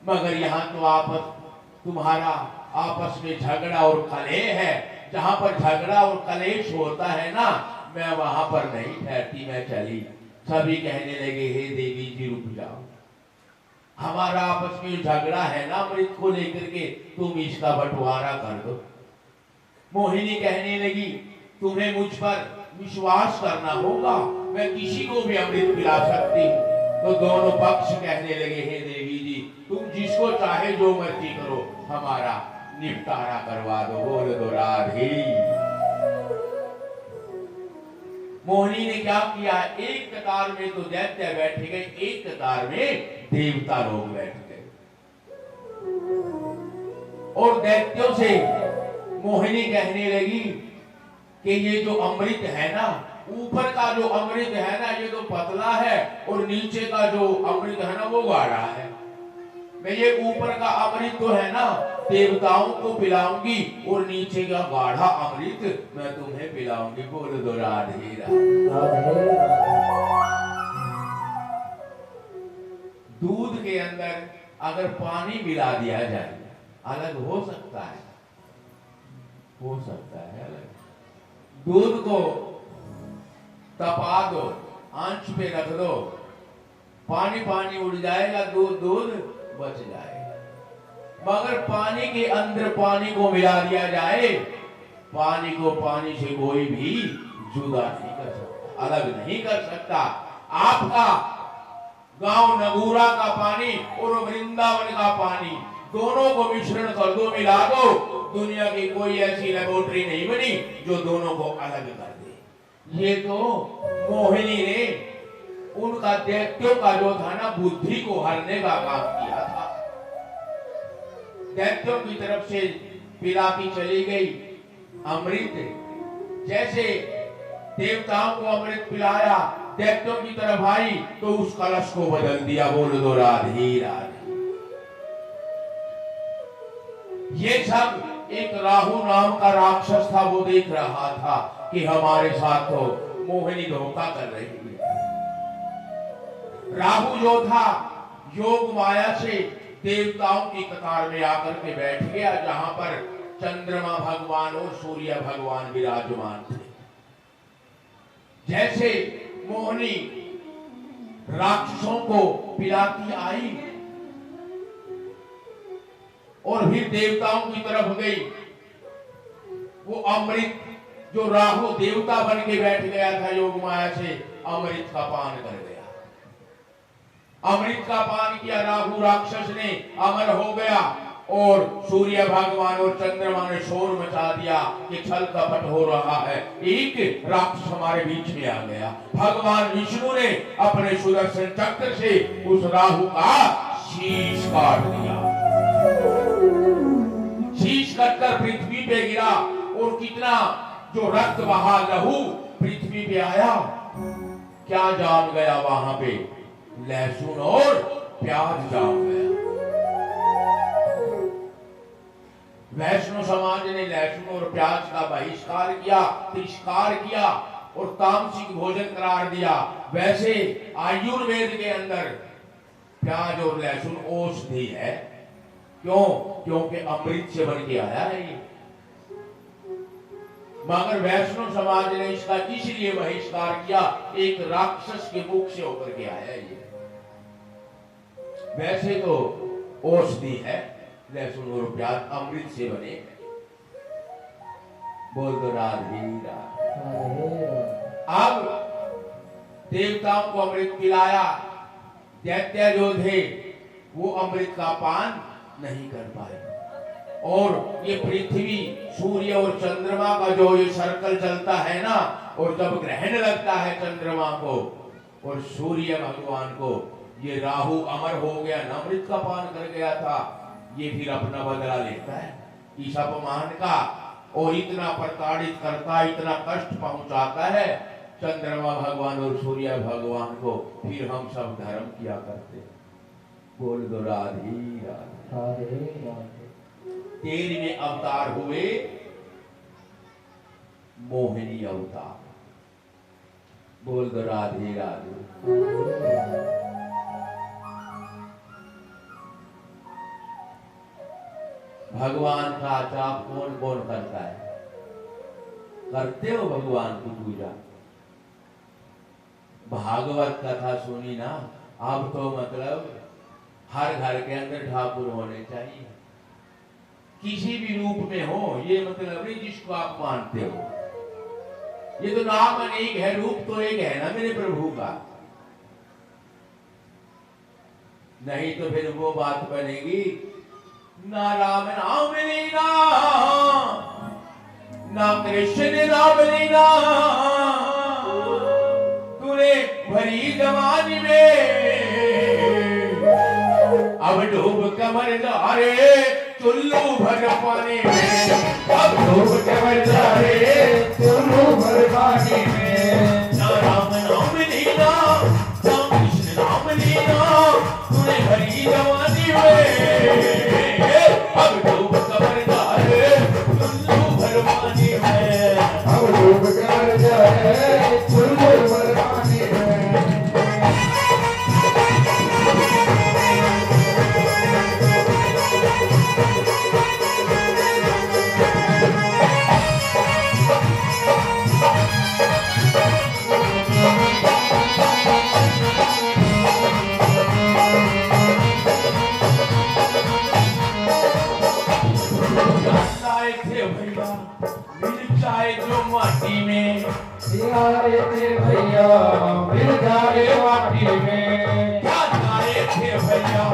मगर यहाँ तो तुम्हारा आपस में झगड़ा और कलेह है। जहां पर झगड़ा और कलेश होता है ना, मैं वहां पर नहीं ठहरती, मैं चली। सभी कहने लगे, हे देवी जी रुक जाओ, हमारा आपस में झगड़ा है ना अमृत को लेकर के, तुम इसका बंटवारा कर दो। मोहिनी कहने लगी, तुम्हें मुझ पर विश्वास करना होगा, मैं किसी को भी अमृत पिला सकती हूँ। तो दोनों पक्ष कहने लगे, हे देवी जी तुम जिसको चाहे जो मर्जी करो, हमारा निपटारा करवा दो। बोल दो राधे। मोहिनी ने क्या किया, एक कतार में तो दैत्य बैठ गए, एक कतार में देवता लोग बैठ गए। और दैत्यों से मोहिनी कहने लगी कि ये जो अमृत है ना, ऊपर का जो अमृत है ना ये तो पतला है, और नीचे का जो अमृत है ना वो गाढ़ा है। मैं ये ऊपर का अमृत तो है ना देवताओं को पिलाऊंगी, और नीचे का गाढ़ा अमृत मैं तुम्हें पिलाऊंगी। बोल दो राधे राधे। दूध के अंदर अगर पानी मिला दिया जाए अलग हो सकता है, हो सकता है अलग। दूध को तपा दो, आंच पे रख दो, पानी पानी उड़ जाएगा, दूध दूध बच जाएगा। मगर पानी के अंदर पानी को मिला दिया जाए, पानी को पानी से कोई भी जुदा नहीं कर सकता, अलग नहीं कर सकता। आपका गांव नगूरा का पानी और वृंदावन का पानी दोनों को मिश्रण कर दो, मिला दो, दुनिया की कोई ऐसी लेबोरेटरी नहीं बनी जो दोनों को अलग कर दे। ये तो मोहिनी ने उनका दैत्यों का जो था ना बुद्धि को हरने का काम किया था। दैत्यों की तरफ से पिलाती चली गई अमृत, जैसे देवताओं को अमृत पिलाया, दैत्यों की तरफ आई तो उस कलश को बदल दिया। बोल दो राधे राधे। ये सब एक राहु नाम का राक्षस था, वो देख रहा था कि हमारे साथ तो मोहिनी धोखा कर रही है। राहु जो था योग माया से देवताओं की कतार में आकर के बैठ गया, जहां पर चंद्रमा भगवान और सूर्य भगवान विराजमान थे। जैसे मोहिनी राक्षसों को पिलाती आई और फिर देवताओं की तरफ गई, वो अमृत जो राहु देवता बन के बैठ गया था योग माया से, अमृत का पान कर गया। अमृत का पान किया राहु राक्षस ने, अमर हो गया, और सूर्य भगवान और चंद्रमा ने शोर मचा दिया कि छल कपट हो रहा है। एक राक्षस हमारे बीच में आ गया। भगवान विष्णु ने अपने सुदर्शन चक्र से उस राहु का शीश काट दिया। शीश कटकर पृथ्वी पे गिरा, और कितना जो रक्त बहा, लहू पृथ्वी पे आया। क्या जाम गया वहां पे? लहसुन और प्याज जाम गया। वैष्णव समाज ने लहसुन और प्याज का बहिष्कार किया, तिरस्कार किया और तामसिक भोजन करार दिया। वैसे आयुर्वेद के अंदर प्याज और लहसुन औषधि है। क्यों? क्योंकि अमृत से बन के आया है ये। मगर वैष्णव समाज ने इसका इसलिए बहिष्कार किया, एक राक्षस के मुख से होकर के आया ये। वैसे तो औषधि है लहसुन और प्याज, अमृत से बने। बोल दो राधे राधे। राधे राधे। अब देवताओं को अमृत पिलाया, दैत्य जो थे वो अमृत का पान नहीं कर पाए, और ये पृथ्वी, सूर्य और चंद्रमा का जो ये सर्कल चलता है ना, और जब ग्रहण लगता है चंद्रमा को और सूर्य भगवान को, ये राहु अमर हो गया ना, अमृत का पान कर गया था, ये फिर अपना बदला लेता है इस अपमान का, और इतना प्रताड़ित करता है, इतना कष्ट पहुंचाता है चंद्रमा भगवान और सूर्य भगवान को, फिर हम सब धर्म किया करते। बोल दो राधे राधे। राधे राधे। 13वें अवतार हुए मोहिनी अवतार। बोल दो राधे राधे। राधे राधे। भगवान का जाप कौन कौन करता है? करते हो भगवान की पूजा? भागवत कथा सुनी ना, अब तो मतलब हर घर के अंदर ठाकुर होने चाहिए, किसी भी रूप में हो, ये मतलब नहीं जिसको आप मानते हो। ये तो नाम अनेक है, रूप तो एक है ना मेरे प्रभु का, नहीं तो फिर वो बात बनेगी ना राम नाम लीना, ना कृष्ण नाम लीना, तूने भरी जवानी में अब डूब कमर जा रे चुल्लू भर पानी में, अब डूब कमर जा रे चुल्लू भर पानी में। ना राम नाम लीना, ना कृष्ण नाम लीना, तूने भरी जवानी में अब डूब कमर जा रे चुल्लू भर पानी में, अब डूब कमर जा रे चुल्लू भर पानी में। माटी में सियारे थे भैया मिल जाए माटी में, क्या जाए थे भैया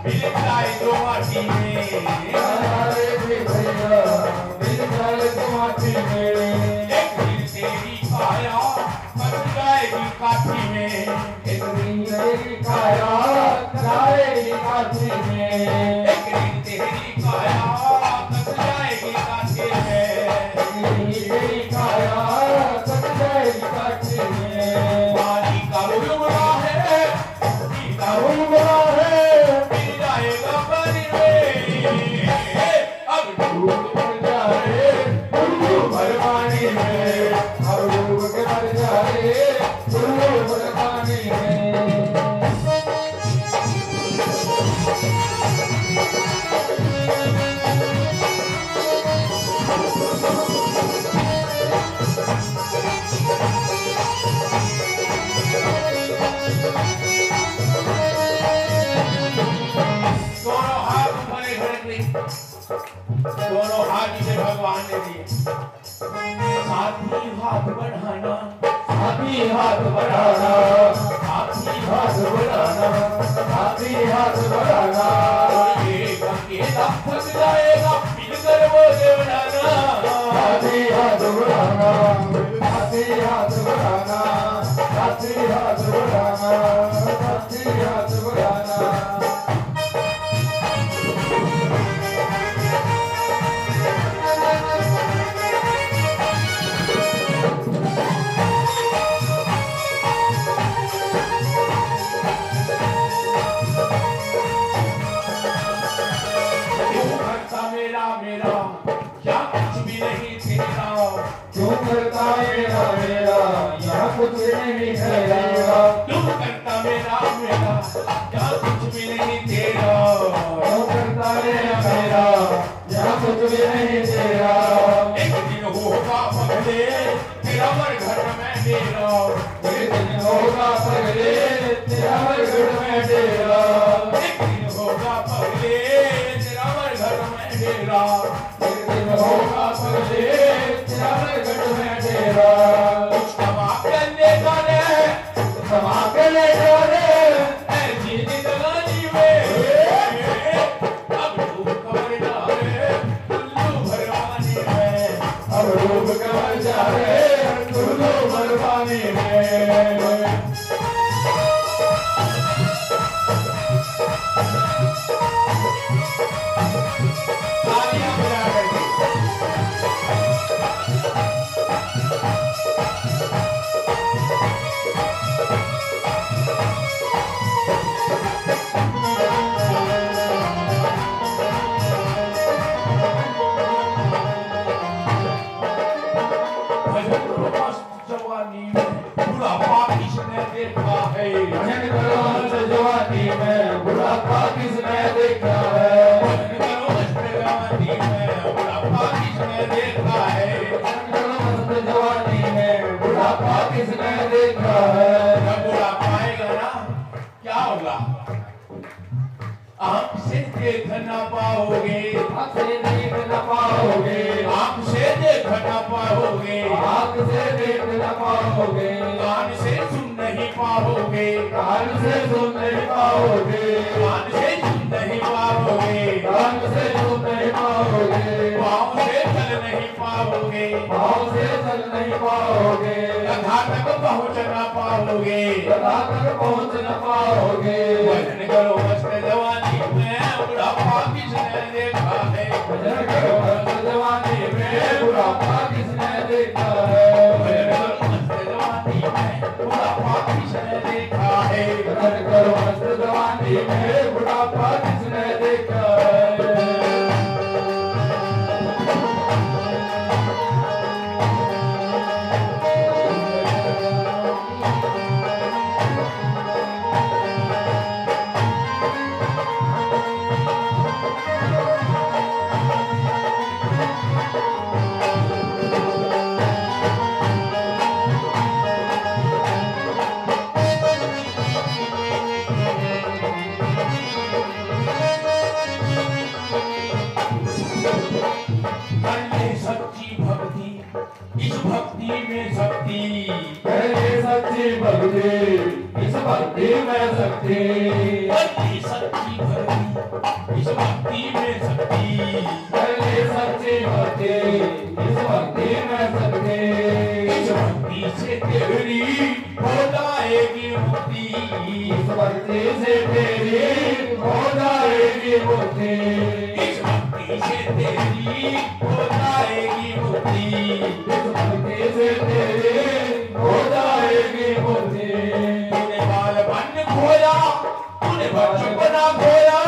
मिल जाए जो माटी में, सियारे थे भैया मिल जाए जो माटी में। एक दिन तेरी काया कट जाएगी काठी में, एक दिन तेरी काया कट जाएगी काठी में, एक दिन तेरी काया कट जाएगी काठी में, तेरी काया कट जाएगी काठी में। पानी का बुलबुला है, पानी का बुलबुला है, मिल जाएगा पानी में, अब डूब मर जाए बुलबुल भर पानी में, अब डूब के मर जाए बुलबुल भर पानी में। दोनों हाथ जिसे भगवान ने दिए, साथी हाथ बढ़ाना, साथी हाथ बढ़ाना, साथी हाथ बढ़ाना, साथी हाथ बढ़ाना, और ये अकेला थक जाएगा मिलकर वो देवनाना, साथी हाथ बढ़ाना, साथी हाथ बढ़ाना, साथी हाथ बढ़ाना, साथी हाथ बढ़ाना। मेरा क्या कुछ भी नहीं तेरा, क्यों करता मेरा मेरा यहाँ कुछ नहीं तेरा, क्यों करता मेरा मेरा क्या कुछ भी नहीं तेरा, क्यों करता मेरा मेरा यहाँ कुछ भी नहीं तेरा। एक दिन होगा पगले तेरा घर में डेरा, एक दिन होगा पगले तेरा घर में डेरा, एक दिन होगा पगले तेरा घर में डेरा, एक दिन होगा पगले श्यामगढ़ में डेरा क्षमा के ले जाने क्षमा के ले जाने ऐसी जिंदगानी में अब डूब कमर जाए कुल्लू भरवानी में अब डूब कमर जाए कुल्लू भरवानी में तालियां बजा करके जवानी में बुढ़ापा किसने देखा है भजन करो मस्त जवानी में बुढ़ापा किसने देखा है भजन करो मस्त जवानी में बुढ़ापा किसने देखा है भजन करो मस्त जवानी में बुढ़ापा किसने देखा है जब बुढ़ापा आएगा ना क्या होगा आँख से देख न पाओगे आँख से देख न पाओगे आँख से देख न पाओगे आँख से देख न पाओगे कान से सुन नहीं पाओगे कान से सुन नहीं पाओगे कान से सुन नहीं पाओगे कान से सुन नहीं पाओगे पाँव से चल नहीं पाओगे पाँव से चल नहीं पाओगे कथा तक पहुँच न पाओगे कथा तक पहुँच न पाओगे भजन करो मस्त जवानी में बुढ़ापा किसने देखा है भजन करो मस्त जवानी में बुढ़ापा किसने देखा है भजन करो मस्त जवानी में बुढ़ापा किसने देखा है भजन करो मस्त जवानी में बुढ़ापा किसने देखा है इस भक्ति में शक्ति पहले सच्ची भक्ति इस भक्ति में शक्ति पहले सच्ची भक्ति इस भक्ति में शक्ति पहले सच्ची भक्ति इस भक्ति में शक्ति इस भक्ति से तेरी हो जाएगी मुक्ति इस भक्ति से तेरी हो जाएगी मुक्ति इस भक्ति से तेरी हो जाएगी मुक्ति भक्ति से तेरे हो जाएगी मुक्ति तूने बालपन खोया तूने बचपना खोया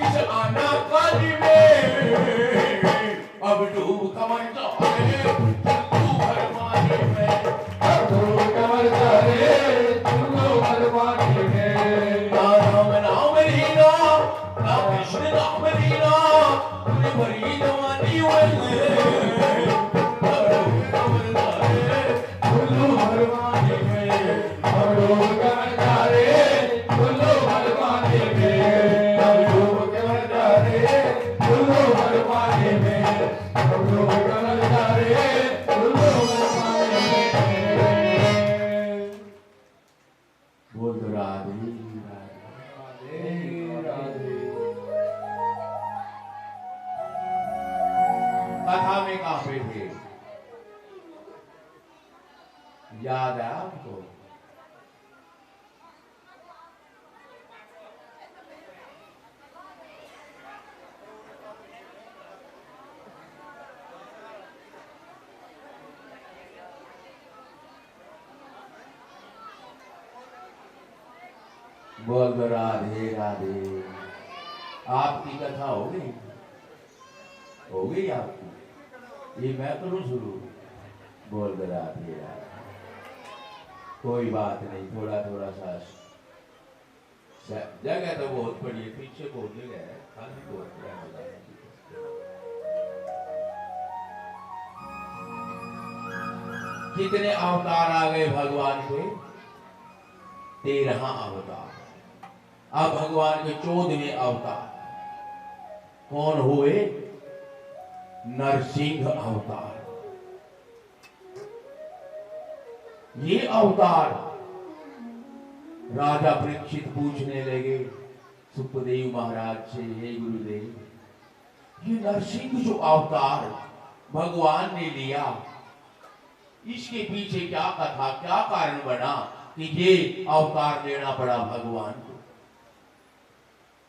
इस अनाकाली में अब डूब कमर जाए तू भरवानी में अब डूब कमर जाए तू भरवानी में ना राम नाम लीला ना कृष्ण नाम लीला तूने भरी जवानी में कथा में कहाँ पे थे याद है आपको बोल दो राधे राधे आपकी कथा हो गई आपकी ये मैं करूं शुरू बोल दो राधे राधे कोई बात नहीं थोड़ा थोड़ा सा जगह तो बहुत बड़ी है पीछे बहुत जगह है खाली बहुत कितने अवतार आ गए भगवान के 13 अवतार अब भगवान के 14वें अवतार कौन हुए नरसिंह अवतार ये अवतार। राजा परीक्षित पूछने लगे सुखदेव महाराज से, हे गुरुदेव, ये नरसिंह जो अवतार भगवान ने लिया, इसके पीछे क्या कथा, क्या कारण बना कि ये अवतार लेना पड़ा भगवान को?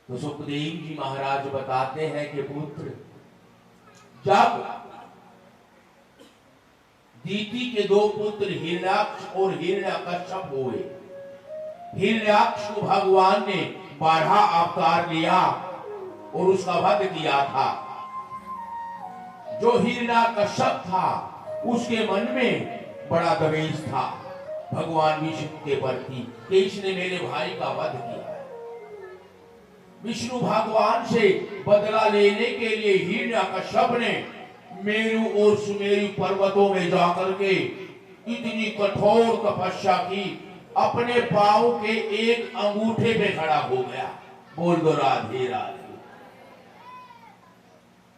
तो सुखदेव जी महाराज बताते हैं कि पुत्र, जब दीति के दो पुत्र हिरण्याक्ष और हिरण्यकश्यप हुए, हिरण्याक्ष को भगवान ने 12 अवतार लिया और उसका वध किया था। जो हिरण्याकश्यप था उसके मन में बड़ा द्वेष था भगवान विष्णु के प्रति कि इसने मेरे भाई का वध किया। विष्णु भगवान से बदला लेने के लिए हिरण्याकश्यप ने मेरु और सुमेरु पर्वतों में जाकर के इतनी कठोर तपस्या की, अपने पांव के एक अंगूठे पे खड़ा हो गया। बोल दो राधे राधे।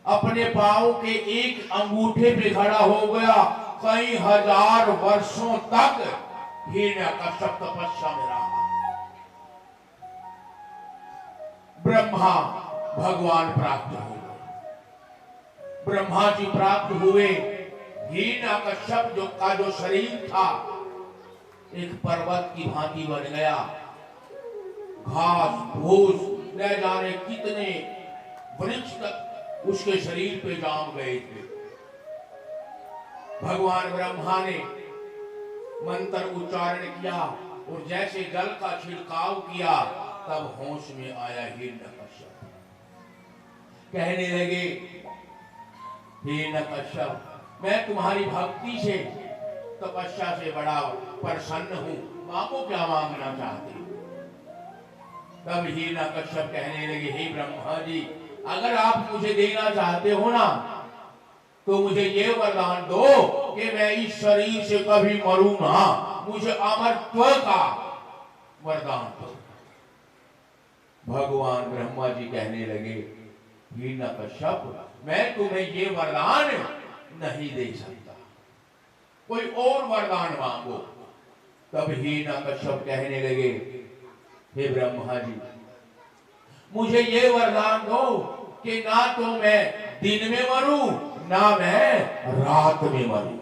अपने पांव के एक अंगूठे पे खड़ा हो गया। कई हजार वर्षों तक हिरण्याकश्यप तपस्या में रहा। ब्रह्मा भगवान प्राप्त हो गए। ब्रह्मा जी प्राप्त हुए। हिरण्याकश्यप जो शरीर था एक पर्वत की भांति बन गया। घास फूस न जाने कितने वृक्ष तक उसके शरीर पे जाम गए थे। भगवान ब्रह्मा ने मंत्र उच्चारण किया और जैसे जल का छिड़काव किया तब होश में आया हिरण्याकश्यप। कहने लगे, हिरण्याकश्यप, मैं तुम्हारी भक्ति से, तपस्या से बड़ा प्रसन्न हूं, मांगो क्या मांगना चाहते हो? तब हिरण्याकश्यप कहने लगे, हे ब्रह्मा जी, अगर आप मुझे देना चाहते हो ना तो मुझे ये वरदान दो कि मैं इस शरीर से कभी मरूं ना, मुझे अमरत्व का वरदान दो। भगवान ब्रह्मा जी कहने लगे, हिरण्याकश्यप, मैं तुम्हें ये वरदान नहीं दे सकता, कोई और वरदान मांगो। तब हिरण्याकश्यप कहने लगे, हे ब्रह्मा जी, मुझे ये वरदान दो कि ना तो मैं दिन में मरूं ना मैं रात में मरूं,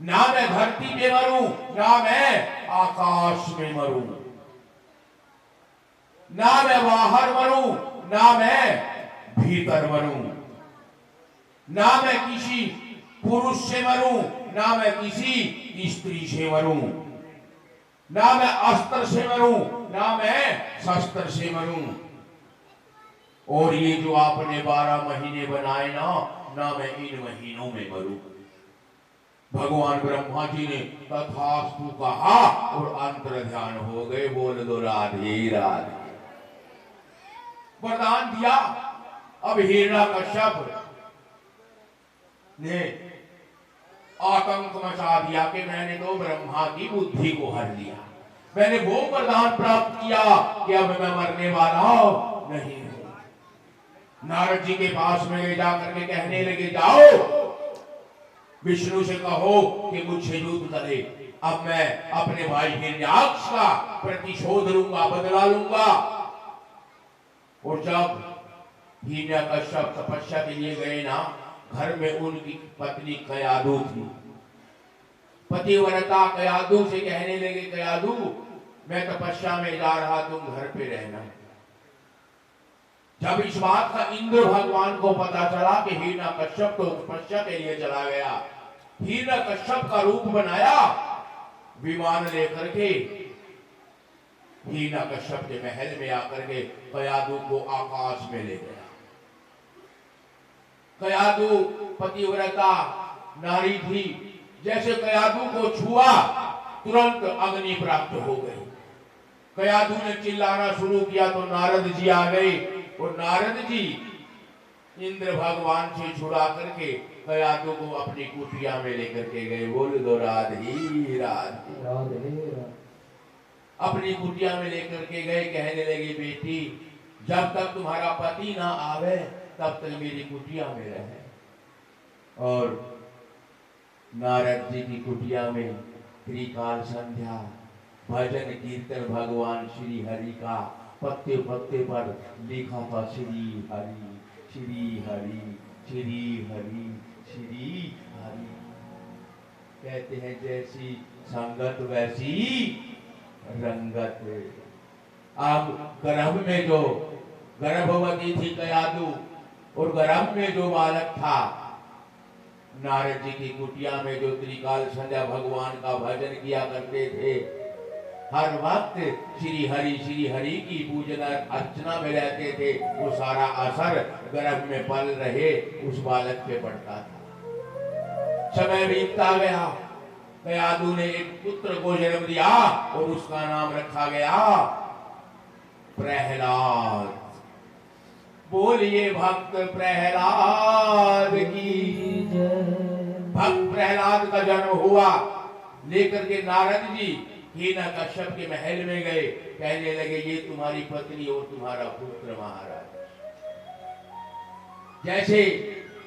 ना मैं धरती पे मरूं ना मैं आकाश में मरूं, ना मैं बाहर मरूं ना मैं भीतर मरूं, ना मैं किसी पुरुष से मरूं ना मैं किसी स्त्री से मरूं, ना मैं अस्त्र से मरूं ना मैं शस्त्र से मरूं, और ये जो आपने 12 महीने बनाए ना मैं इन महीनों में मरूं। भगवान ब्रह्मा जी ने तथास्तु कहा और अंतर ध्यान हो गए। बोल दो राधे राधे। वरदान दिया। अब हिरण्याकश्यप ने आतंक मचा दिया कि मैंने तो ब्रह्मा की बुद्धि को हर लिया, मैंने वो वरदान प्राप्त किया कि अब मैं मरने वाला नहीं हूं। नारद जी के पास में ले जाकर के कहने लगे, जाओ विष्णु से कहो कि मुझसे युद्ध करे, अब मैं अपने भाई हिरण्याक्ष का प्रतिशोध लूंगा, बदला लूंगा। और जब हिरण्याकश्यप तपस्या के लिए गए ना, घर में उनकी पत्नी कयादु थी। पतिव्रता कयादु से कहने लगे, कयादु, मैं तपस्या में जा रहा, तुम घर पे रहना। जब इस बात का इंद्र भगवान को पता चला कि हिरण्याकश्यप तो तपस्या के लिए चला गया, हिरण्याकश्यप का रूप बनाया, विमान लेकर के हिरण्याकश्यप के महल में आकर के कयादु को आकाश में ले गया। कयादु पतिव्रता नारी थी, जैसे कयादु को छुआ तुरंत अग्नि प्राप्त हो गई। कयादु ने चिल्लाना शुरू किया तो नारद जी आ गए और नारद जी इंद्र भगवान से छुड़ा करके कयादु को अपनी कुटिया में लेकर के गए। बोल दो राधे राधे। अपनी कुटिया में लेकर के गए, कहने लगे, बेटी, जब तक तुम्हारा पति ना आवे तब तक मेरी कुटिया में रहे। और नारद जी की कुटिया में त्रिकाल संध्या भजन कीर्तन भगवान श्री हरि का पत्ते पत्ते पर लिखा था श्री हरि श्री हरि श्री हरि श्री हरि। कहते हैं जैसी संगत वैसी रंगत। अब गर्भ में जो गर्भवती थी कयादू और गर्भ में जो बालक था, नारद जी की कुटिया में जो त्रिकाल संध्या भगवान का भजन किया करते थे, हर वक्त श्री हरि की पूजना अर्चना में रहते थे, वो सारा असर गर्भ में पल रहे उस बालक पे पड़ता था। समय बीतता गया, कयादू ने एक पुत्र को जन्म दिया और उसका नाम रखा गया प्रहलाद। बोलिए भक्त प्रहलाद की जय। भक्त प्रहलाद का जन्म हुआ, लेकर के नारद जी हिरण्यकश्यप के महल में गए। कहने लगे ये तुम्हारी पत्नी और तुम्हारा पुत्र महाराज। जैसे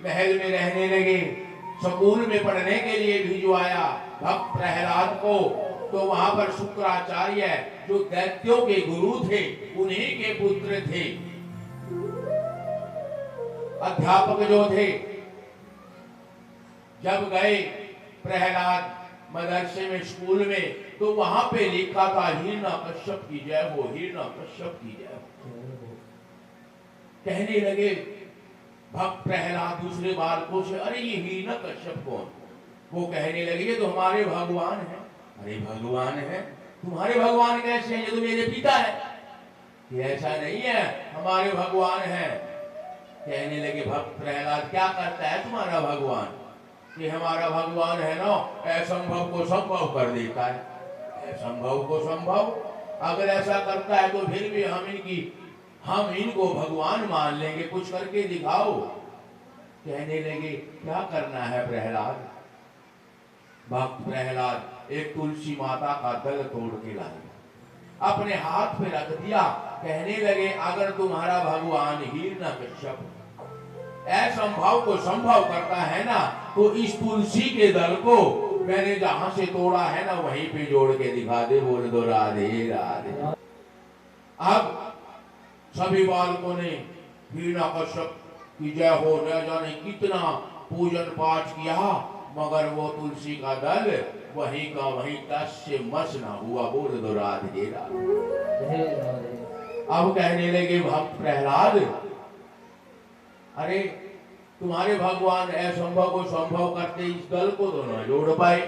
महल में रहने लगे, स्कूल में पढ़ने के लिए भिजवाया भक्त प्रहलाद को, तो वहां पर शुक्राचार्य जो दैत्यों के गुरु थे उन्हीं के पुत्र थे, अध्यापक जो थे। जब गए प्रहलाद मदरसे में स्कूल में, तो वहां पे लिखा था हिरण्यकश्यप की जय हो, हिरण्यकश्यप की जय हो। कहने लगे भक्त प्रहलाद दूसरे बालकों से, अरे ये हिरण्यकश्यप कौन? वो कहने लगे ये तो हमारे भगवान है। अरे भगवान है? तुम्हारे भगवान कैसे हैं? ये तो मेरे पिता है। ये ऐसा नहीं है, हमारे भगवान है। कहने लगे भक्त प्रहलाद क्या करता है तुम्हारा भगवान? कि हमारा भगवान है ना, असंभव को संभव कर देता है। असंभव को संभव अगर ऐसा करता है तो फिर भी हम इनको भगवान मान लेंगे, कुछ करके दिखाओ। कहने लगे क्या करना है प्रहलाद? भक्त प्रहलाद एक तुलसी माता का दल तोड़ के लाए, अपने हाथ पे रख दिया। कहने लगे अगर तुम्हारा भगवान हिरण्यकश्यप असंभव को संभव करता है ना, तो इस तुलसी के दल को मैंने जहां से तोड़ा है ना वहीं पे जोड़ के दिखा दे। बोल दो राधे राधे। अब सभी बालकों ने हिरण्यकश्यप की जय हो न जाने कितना पूजन पाठ किया, मगर वो तुलसी का दल वहीं का वहीं तस से मस ना हुआ। बोल दो राधे राधे। अब कहने लगे भक्त प्रहलाद, अरे तुम्हारे भगवान असंभव को संभव करते, इस दल को तो ना जोड़ पाए।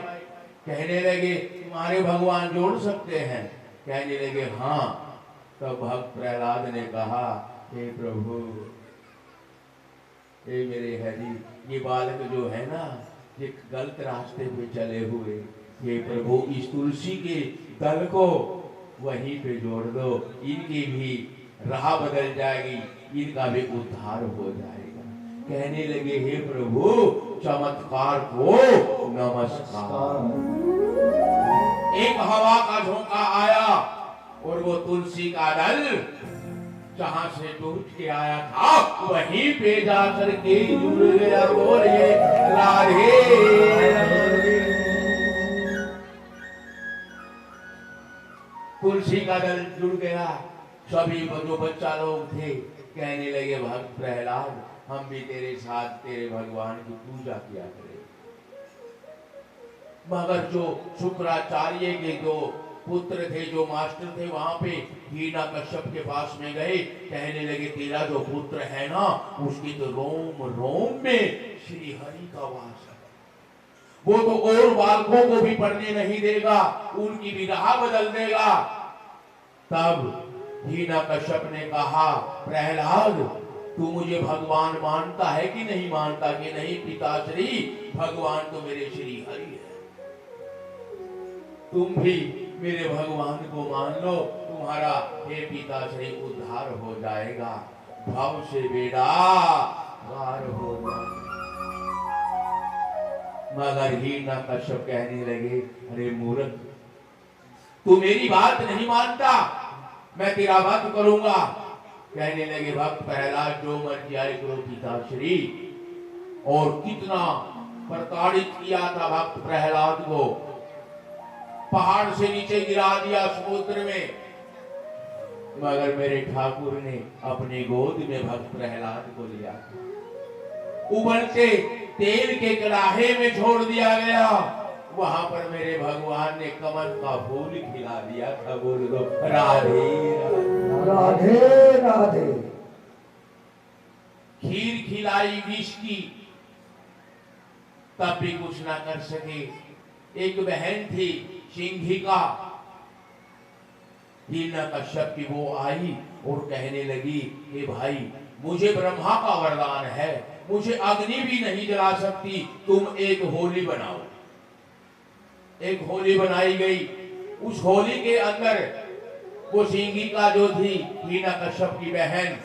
कहने लगे तुम्हारे भगवान जोड़ सकते हैं? कहने लगे हाँ। तब भक्त प्रहलाद ने कहा हे प्रभु, हे मेरे हरि, ये बालक जो है ना ये गलत रास्ते पे चले हुए, हे प्रभु इस तुलसी के दल को वहीं पे जोड़ दो, इनकी भी राह बदल जाएगी, इनका भी उद्धार हो जाएगा। कहने लगे हे प्रभु चमत्कार को नमस्कार। एक हवा का झोंका आया और वो तुलसी का दल जहां से टूट के आया था वहीं पे जाकर के जुड़ गया। बोलिए राधे। तुलसी का दल जुड़ गया। सभी जो बच्चा लोग थे कहने लगे भक्त प्रहलाद हम भी तेरे साथ तेरे भगवान की पूजा किया करें। मगर जो शुक्राचार्य के जो पुत्र थे, जो मास्टर थे, वहां पे हिरण्यकश्यप के पास में गए। कहने लगे तेरा जो पुत्र है ना उसकी तो रोम रोम में श्री हरि का वास है, वो तो और बालकों को भी पढ़ने नहीं देगा, उनकी भी राह बदल देगा। तब हिरण्यकश्यप ने कहा प्रहलाद तू मुझे भगवान मानता है कि नहीं मानता? कि नहीं पिताश्री, भगवान तो मेरे श्री हरि है, तुम भी मेरे भगवान को मान लो, तुम्हारा हे पिताश्री उद्धार हो जाएगा, भव से बेड़ा पार हो जाएगा। मगर हिरण्यकश्यप कहने लगे अरे मूर्ख, तू मेरी बात नहीं मानता, मैं तेरा वध करूंगा। कहने लगे भक्त प्रहलाद जो मर्जी आए करो पिताश्री। और कितना प्रताड़ित किया था भक्त प्रहलाद को, पहाड़ से नीचे गिरा दिया समुद्र में, मगर मेरे ठाकुर ने अपनी गोद में भक्त प्रहलाद को लिया, उबलते तेल के कड़ाहे में छोड़ दिया गया। वहां पर मेरे भगवान ने कमल का फूल खिला दिया था। बोल दो राधे राधे राधे। खीर खिलाई विष की, तब भी कुछ ना कर सके। एक बहन थी सिंघिका, हिरण्यकश्यप की, वो आई और कहने लगी कि भाई मुझे ब्रह्मा का वरदान है, मुझे अग्नि भी नहीं जला सकती, तुम एक होली बनाओ। एक होली बनाई गई। उस होली के अंदर वो सिंघिका जो थी, हिरण्यकश्यप की बहन,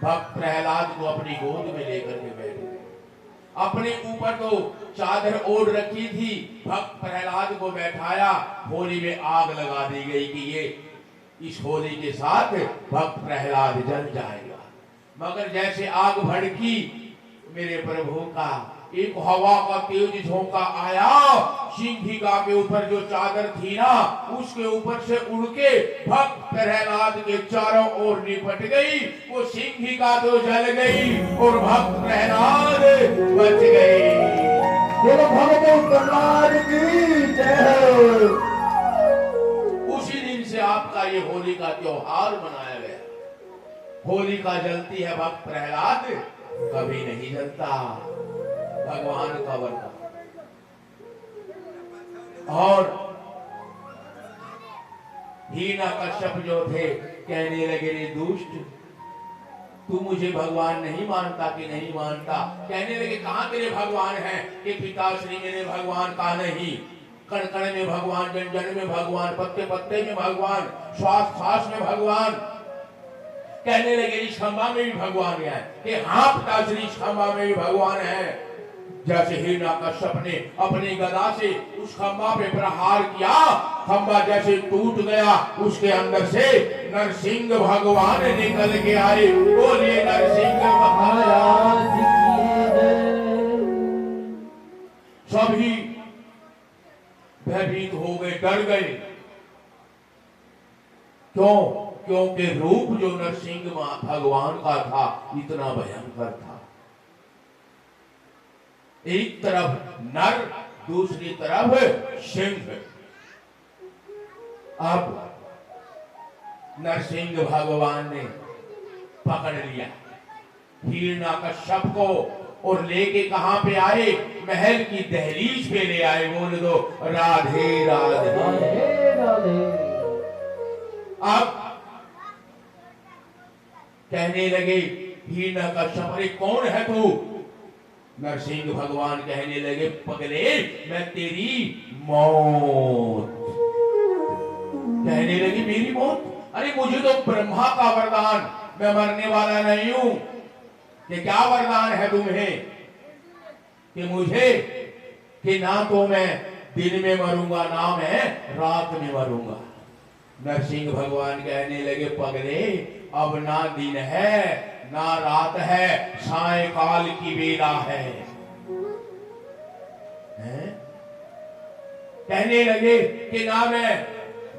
भक्त प्रहलाद को अपनी गोद में लेकर के बैठ गई। अपने ऊपर तो चादर ओढ़ रखी थी, भक्त प्रहलाद को बैठाया, होली में आग लगा दी गई कि ये इस होली के साथ भक्त प्रहलाद जल जाएगा। मगर जैसे आग भड़की, मेरे प्रभु का एक हवा का तेज झोंका आया, सिंघिका के ऊपर जो चादर थी ना, उसके ऊपर से उड़ के भक्त प्रहलाद के चारों ओर निपट गई। वो सिंघिका तो जल गई और भक्त प्रहलाद बच गई। बोलो भगवान प्रहलाद की जय। उसी दिन से आपका ये होली का त्योहार मनाया गया। होलिका जलती है, भक्त प्रहलाद कभी नहीं जलता। भगवान का वरदान। और हिरण्यकश्यप जो थे कहने लगे, रे दुष्ट, तू मुझे भगवान नहीं मानता कि नहीं मानता? कहने लगे, कहां तेरे भगवान हैं? कि पिताश्री मेरे भगवान का नहीं, कण कण में भगवान, जन जन में भगवान, पत्ते पत्ते में भगवान, श्वास श्वास में भगवान। कहने लगे, इस खंबा में भी भगवान है? कि हाँ पिताश्री, इस खंबा में भी भगवान है। जैसे हिरण्यकश्यप ने अपनी गदा से उस खंबा पे प्रहार किया, खंबा जैसे टूट गया, उसके अंदर से नरसिंह भगवान निकल के आए। बोलिए नरसिंह महाराज की जय। सभी भयभीत हो गए, डर गए। क्यों? क्योंकि रूप जो नरसिंह भगवान का था इतना भयंकर था। एक तरफ नर, दूसरी तरफ सिंह। अब नरसिंह भगवान ने पकड़ लिया हिरण्यकश्यप को और लेके कहां पे आए? महल की दहलीज पे ले आए। बोल दो राधे राधे राधे राधे। अब कहने लगे हिरण्यकश्यप, अरे कौन है तू? नरसिंह भगवान कहने लगे, पगले मैं तेरी मौत। कहने लगी, मेरी मौत? अरे मुझे तो ब्रह्मा का वरदान, मैं मरने वाला नहीं हूं। कि क्या वरदान है तुम्हें? कि मुझे, कि ना तो मैं दिन में मरूंगा, ना मैं रात में मरूंगा। नरसिंह भगवान कहने लगे, पगले अब ना दिन है ना रात है, सायंकाल की बेला है। कहने लगे कि ना मैं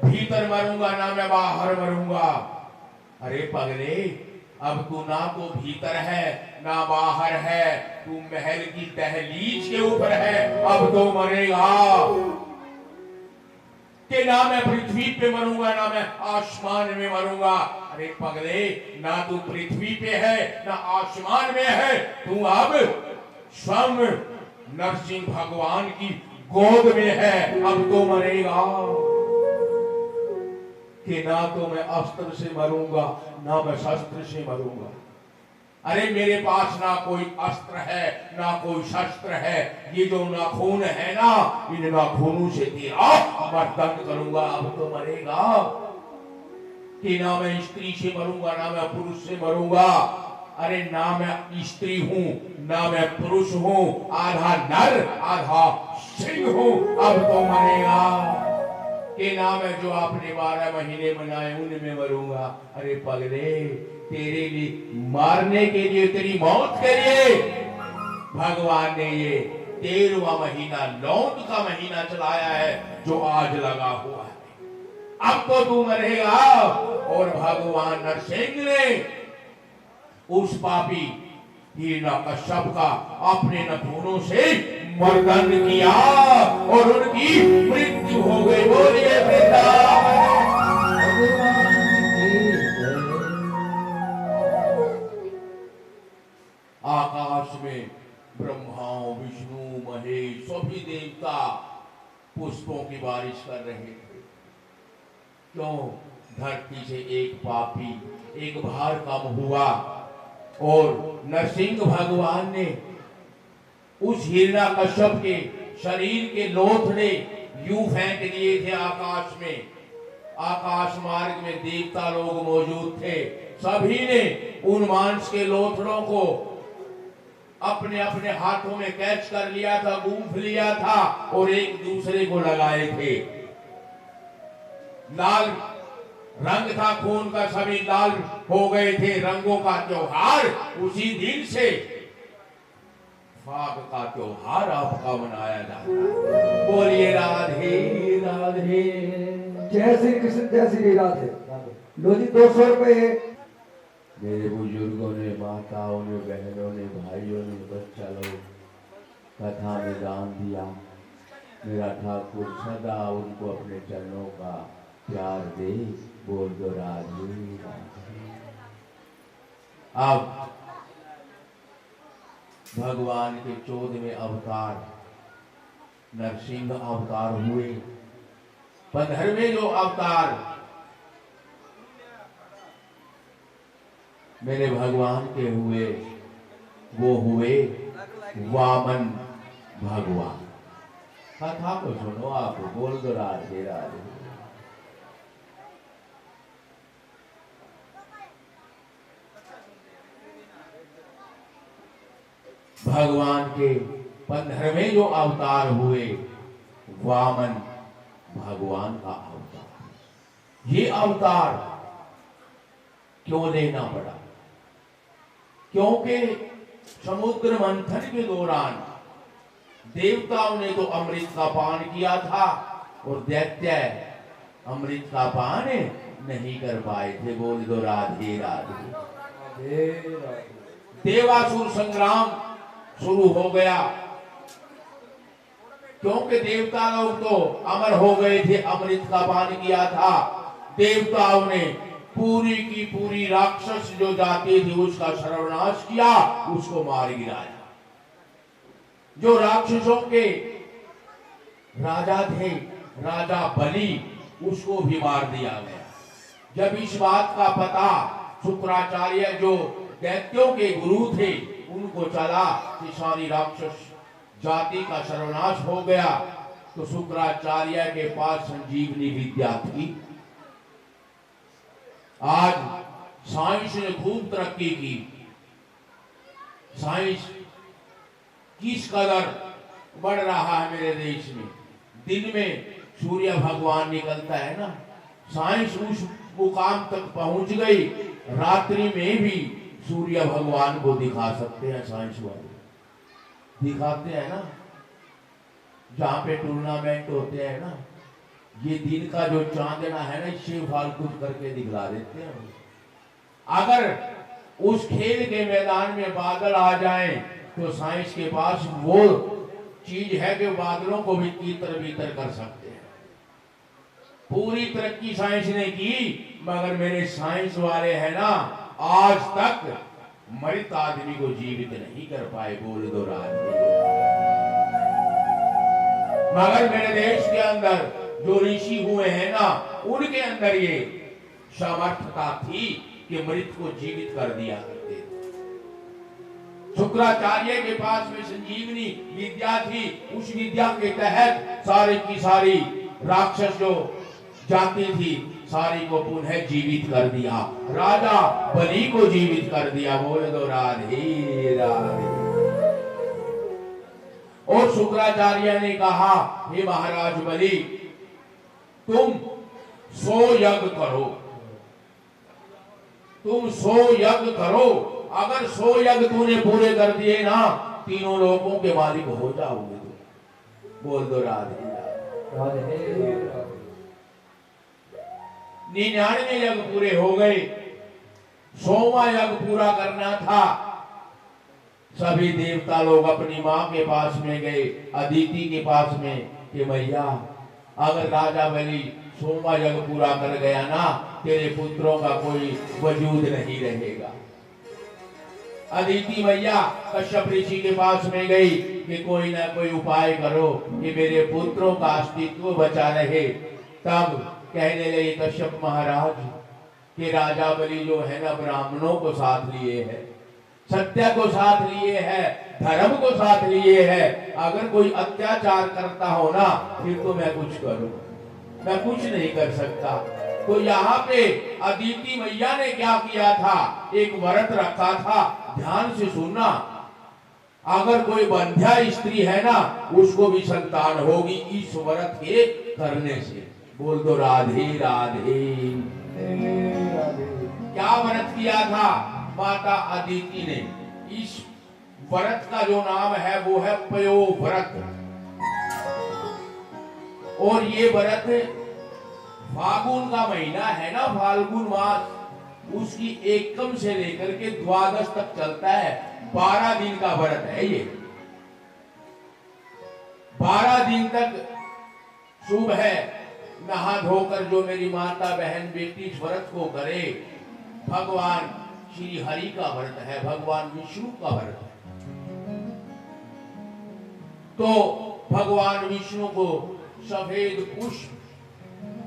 भीतर मरूंगा, ना मैं बाहर मरूंगा। अरे पगले, अब तू ना तो भीतर है ना बाहर है, तू महल की दहलीज के ऊपर है, अब तो मरेगा। कि ना मैं पृथ्वी पे मरूंगा, ना मैं आसमान में मरूंगा। अरे पगले, ना तू पृथ्वी पे है ना आसमान में है, तू अब स्वयं नरसिंह भगवान की गोद में है, अब तो मरेगा। कि ना तो मैं अस्त्र से मरूंगा, ना मैं शस्त्र से मरूंगा। अरे मेरे पास ना कोई अस्त्र है ना कोई शस्त्र है, ये जो नाखून है ना, इन नाखूनों से तेरा मर्दन करूंगा, अब तो मरेगा। कि ना मैं स्त्री से मरूंगा, ना मैं पुरुष से मरूंगा। अरे ना मैं स्त्री हूं ना मैं पुरुष हूं, आधा नर आधा सिंह हूं, अब तो मरेगा। कि ना मैं जो आपने 12 महीने बनाए उनमें मरूंगा। अरे पगले, तेरे लिए मारने के लिए, तेरी मौत के लिए भगवान ने ये 13वां महीना लौट का महीना चलाया है जो आज लगा हुआ है। अब तो तू मरेगा। और भगवान नरसिंह ने उस पापी हिरण्यकश्यप का अपने नथुनों से मर्दन किया और उनकी मृत्यु हो गई। बोलिए वृंदावन। आकाश में ब्रह्मा विष्णु महेश सभी देवता पुष्पों की बारिश कर रहे थे। क्यों? धरती से एक पापी, एक भार कम हुआ। और नरसिंह भगवान ने उस हिरण्यकश्यप के शरीर के लोथड़े यूं फेंक दिए थे आकाश में। आकाश मार्ग में देवता लोग मौजूद थे। सभी ने उन मांस के लोथड़ों को अपने अपने हाथों में कैच कर लिया था, गूंथ लिया था और एक दूसरे को लगाए थे। लाल रंग था खून का, सभी लाल हो गए थे। रंगों का त्योहार उसी दिन से फाग का त्योहार आपका मनाया जाता है। बोलिए राधे राधे। जय श्री कृष्ण, जय श्री राधे। लो जी 200 रुपए। मेरे बुजुर्गों ने, माताओं ने, बहनों ने, भाइयों ने, बच्चा लोग कथा में दान दिया। मेरा ठाकुर सदा उनको अपने चरणों का प्यार दे। बोल दो राधे राधे। अब भगवान के 14वें अवतार नरसिंह अवतार हुए। 15वें जो अवतार मेरे भगवान के हुए वो हुए वामन भगवान। कथा को सुनो आप। बोल दो राधे राधे। भगवान के 15वें जो अवतार हुए वामन भगवान का अवतार। ये अवतार क्यों लेना पड़ा? क्योंकि समुद्र मंथन के दौरान देवताओं ने तो अमृत का पान किया था और दैत्य अमृत का पान नहीं कर पाए थे। बोल दो राधे राधे। देवासुर संग्राम शुरू हो गया क्योंकि देवता लोग तो अमर हो गए थे, अमृत का पान किया था। देवताओं ने पूरी की पूरी राक्षस जो जाति थी उसका सर्वनाश किया, उसको मार गिराया। जो राक्षसों के राजा थे, राजा बलि, उसको भी मार दिया गया। जब इस बात का पता शुक्राचार्य जो दैत्यों के गुरु थे उनको चला कि सारी राक्षस जाति का सर्वनाश हो गया, तो शुक्राचार्य के पास संजीवनी विद्या थी। आज साइंस ने खूब तरक्की की। साइंस किस कदर बढ़ रहा है मेरे देश में। दिन में सूर्य भगवान निकलता है ना, साइंस उस मुकाम तक पहुंच गई, रात्रि में भी सूर्य भगवान को दिखा सकते हैं। साइंस वाले दिखाते हैं ना, जहां पे टूर्नामेंट होते हैं ना, ये दिन का जो चांदना है ना, शिव फालतू करके दिखला देते हैं। अगर उस खेल के मैदान में बादल आ जाएं तो साइंस के पास वो चीज है कि बादलों को भी तीतर बीतर कर सकते हैं। पूरी तरक्की साइंस ने की, मगर मेरे साइंस वाले हैं ना, आज तक मृत आदमी को जीवित नहीं कर पाए। बोल दो राधे। मगर मेरे देश के अंदर जो ऋषि हुए हैं ना, उनके अंदर ये सामर्थ्यता थी कि मृत को जीवित कर दिया करते थे। शुक्राचार्य के पास में संजीवनी विद्या थी। उस विद्या के तहत सारी की सारी राक्षस जो जाति थी सारी को पुनः जीवित कर दिया। राजा बलि को जीवित कर दिया। बोले दो राधे राधे। और शुक्राचार्य ने कहा, हे महाराज बलि, तुम 100 यज्ञ करो, तुम 100 यज्ञ करो। अगर 100 यज्ञ तूने पूरे कर दिए ना तीनों लोगों के मालिक हो जाओगे तुम। बोल दो राधे राधे। राधे राधे। 99 यज्ञ पूरे हो गए, 100वां यज्ञ पूरा करना था। सभी देवता लोग अपनी माँ के पास में गए, अदिति के पास में, कि मैया अगर राजा बलि 100वां यज्ञ पूरा कर गया ना, तेरे पुत्रों का कोई वजूद नहीं रहेगा। अदिति मैया कश्यप ऋषि के पास में गई कि कोई ना कोई उपाय करो कि मेरे पुत्रों का अस्तित्व बचा रहे। तब कहने लगे कश्यप महाराज कि राजा बलि जो है ना, ब्राह्मणों को साथ लिए है, सत्य को साथ लिए है, धर्म को साथ लिए है। अगर कोई अत्याचार करता हो ना, फिर तो मैं कुछ करूं, मैं कुछ नहीं कर सकता। तो यहाँ पे अदिति मैया ने क्या किया था, एक व्रत रखा था। ध्यान से सुनना, अगर कोई बंध्या स्त्री है ना, उसको भी संतान होगी इस व्रत के करने से। बोल दो राधे राधे। क्या व्रत किया था माता अदिति ने? इस व्रत का जो नाम है वो है पयो व्रत। और ये व्रत फागुन का महीना है ना, फाल्गुन मास, उसकी एकम से लेकर के द्वादश तक चलता है। 12 दिन का व्रत है ये। 12 दिन तक शुभ है। नहा धोकर जो मेरी माता बहन बेटी इस व्रत को करे, भगवान श्री हरि का व्रत है, भगवान विष्णु का व्रत है। तो भगवान विष्णु को सफेद पुष्प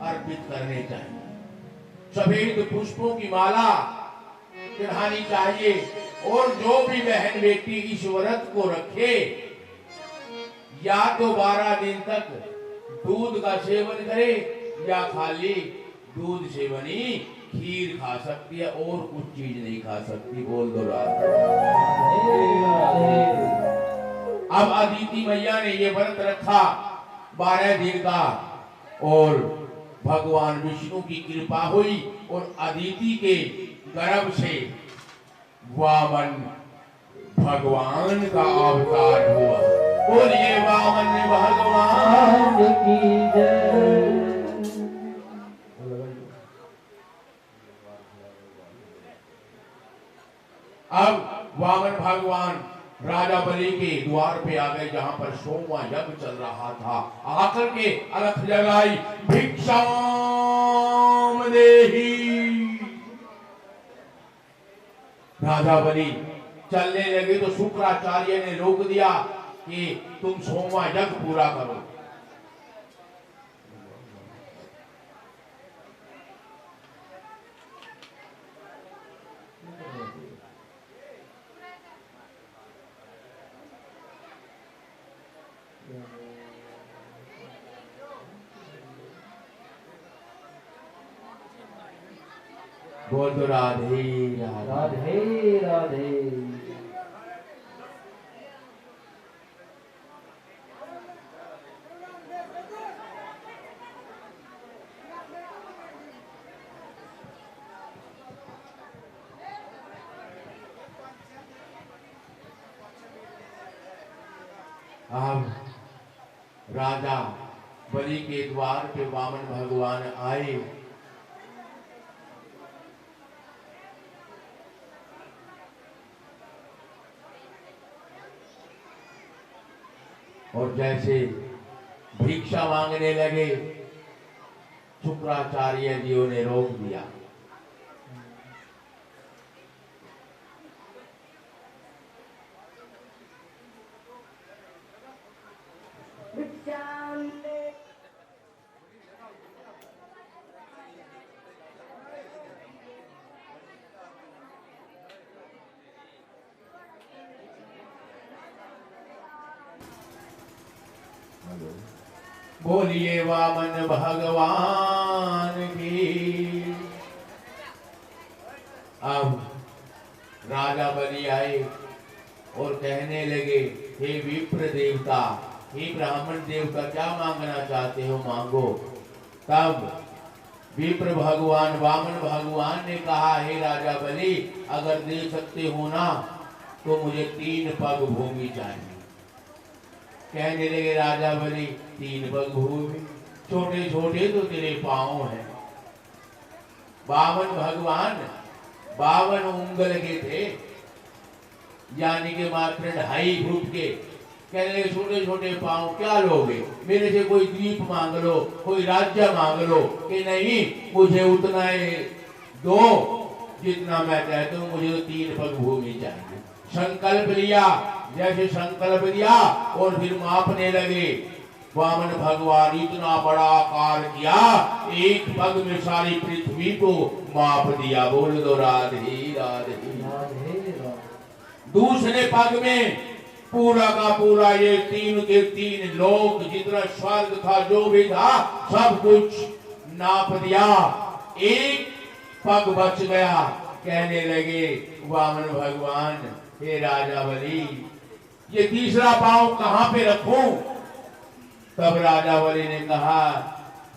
अर्पित करने चाहिए, सफेद पुष्पों की माला चढ़ानी चाहिए। और जो भी बहन बेटी इस व्रत को रखे, या तो 12 दिन तक दूध का सेवन करे, या खाली दूध से बनी खीर खा सकती है, और कुछ चीज नहीं खा सकती। बोल दो राधे। अब अदिति मैया ने ये व्रत रखा 12 दिन का, और भगवान विष्णु की कृपा हुई, और अदिति के गर्भ से वामन भगवान का अवतार हुआ। बोलिए वामन भगवान की जय। अब वामन भगवान राजा बलि के द्वार पे आ गए, जहां पर 100वां यज्ञ चल रहा था। आकर के अलख जगाई, भिक्षाम देहि। राजा बलि चलने लगे तो शुक्राचार्य ने रोक दिया कि तुम 100वां यज्ञ पूरा करो। बोल दो राधे राधे राधे। अब राजा बलि के द्वार पे वामन भगवान आए। और जैसे भिक्षा मांगने लगे, शुक्राचार्य जी ने रोक दिया। बोलिए वामन भगवान की। अब राजा बलि आए और कहने लगे, हे विप्र देवता, हे ब्राह्मण देवता, क्या मांगना चाहते हो मांगो। तब विप्र भगवान वामन भगवान ने कहा, हे राजा बलि, अगर दे सकते हो ना तो मुझे 3 पग भूमि चाहिए। कहने लगे राजा बलि, 3 पग भूमि, छोटे छोटे तो तेरे पांव हैं। 52 भगवान 52 उंगल के थे, यानी कि मात्र 2.5 फुट के। कहने लगे छोटे छोटे पांव क्या लोगे, मेरे से कोई द्वीप मांग लो, कोई राज्य मांग लो। कि नहीं, मुझे उतना दो जितना मैं कहता हूँ, मुझे तो 3 पग भूमि चाहिए। संकल्प लिया, जैसे संकल्प लिया और फिर मापने लगे। वामन भगवान इतना बड़ा आकार किया, 1 पग में सारी पृथ्वी को माप दिया। बोल दो राधे राधे। दूसरे पग में पूरा का पूरा ये 3 के 3 लोक, जितना स्वर्ग था जो भी था सब कुछ नाप दिया। 1 पग बच गया। कहने लगे वामन भगवान, हे राजा बलि, ये तीसरा पांव कहां पे रखूं? तब राजा बलि ने कहा,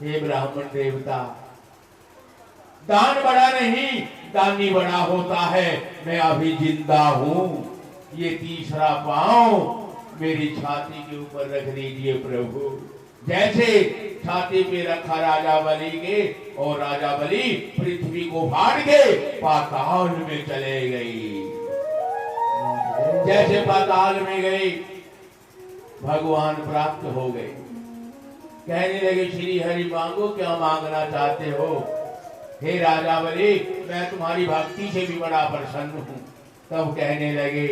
हे ब्राह्मण देवता, दान बड़ा नहीं, दानी बड़ा होता है। मैं अभी जिंदा हूं, ये तीसरा पांव मेरी छाती के ऊपर रख दीजिए प्रभु। जैसे छाती पे रखा राजा बलि के, और राजा बलि पृथ्वी को फाड़ के पाताल में चले गई। जैसे पाताल में गए, भगवान प्राप्त हो गए। कहने लगे, श्री हरि मांगो, क्या मांगना चाहते हो? हे राजा बलि, मैं तुम्हारी भक्ति से भी बड़ा प्रसन्न हूं। तब कहने लगे,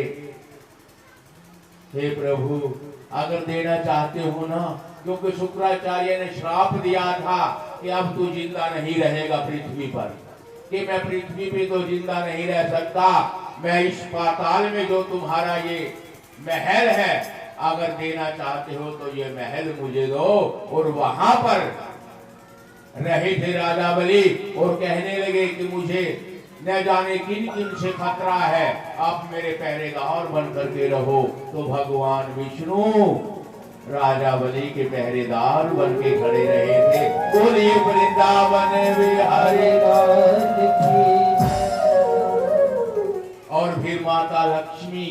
हे प्रभु, अगर देना चाहते हो ना, क्योंकि शुक्राचार्य ने श्राप दिया था कि अब तू जिंदा नहीं रहेगा पृथ्वी पर, कि मैं पृथ्वी पे तो जिंदा नहीं रह सकता। मैं इस पाताल में जो तुम्हारा ये महल है, अगर देना चाहते हो तो ये महल मुझे दो। और वहां पर रहे थे राजा बलि, और कहने लगे कि मुझे न जाने किन किन से खतरा है, आप मेरे पहरेदार बन करके रहो। तो भगवान विष्णु राजा बलि के पहरेदार बन के खड़े रहे थे। बोलिए वृंदावन बिहारी लाल की। और फिर माता लक्ष्मी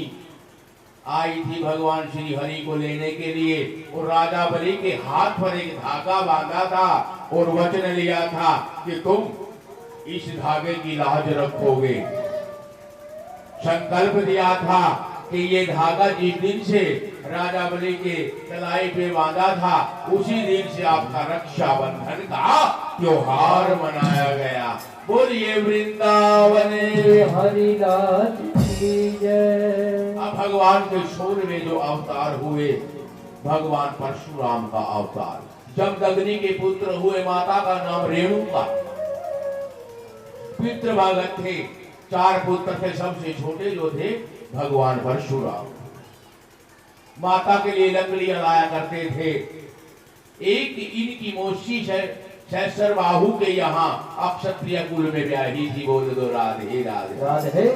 आई थी भगवान श्री हरि को लेने के लिए, और राजा बलि के हाथ पर एक धागा बांधा था और वचन लिया था कि तुम इस धागे की लाज रखोगे। संकल्प दिया था कि ये धागा जिस दिन से राजा बलि के कलाई पे बांधा था, उसी दिन से आपका रक्षाबंधन का त्योहार मनाया गया। बोलिए वृंदावन हरिलाल की जय। अब भगवान के 16वें जो अवतार हुए, भगवान परशुराम का अवतार। जमदग्नि के पुत्र हुए, माता का नाम रेणुका। पितृ भगत थे, 4 पुत्र थे, सबसे छोटे जो थे भगवान परशुराम। माता के लिए लकड़ियां लाया करते थे। एक इनकी मौसी सहस्र बाहु के यहाँ अक्षत्रिय कुल में ब्याही थी। बोल दो राधे राधे राधे।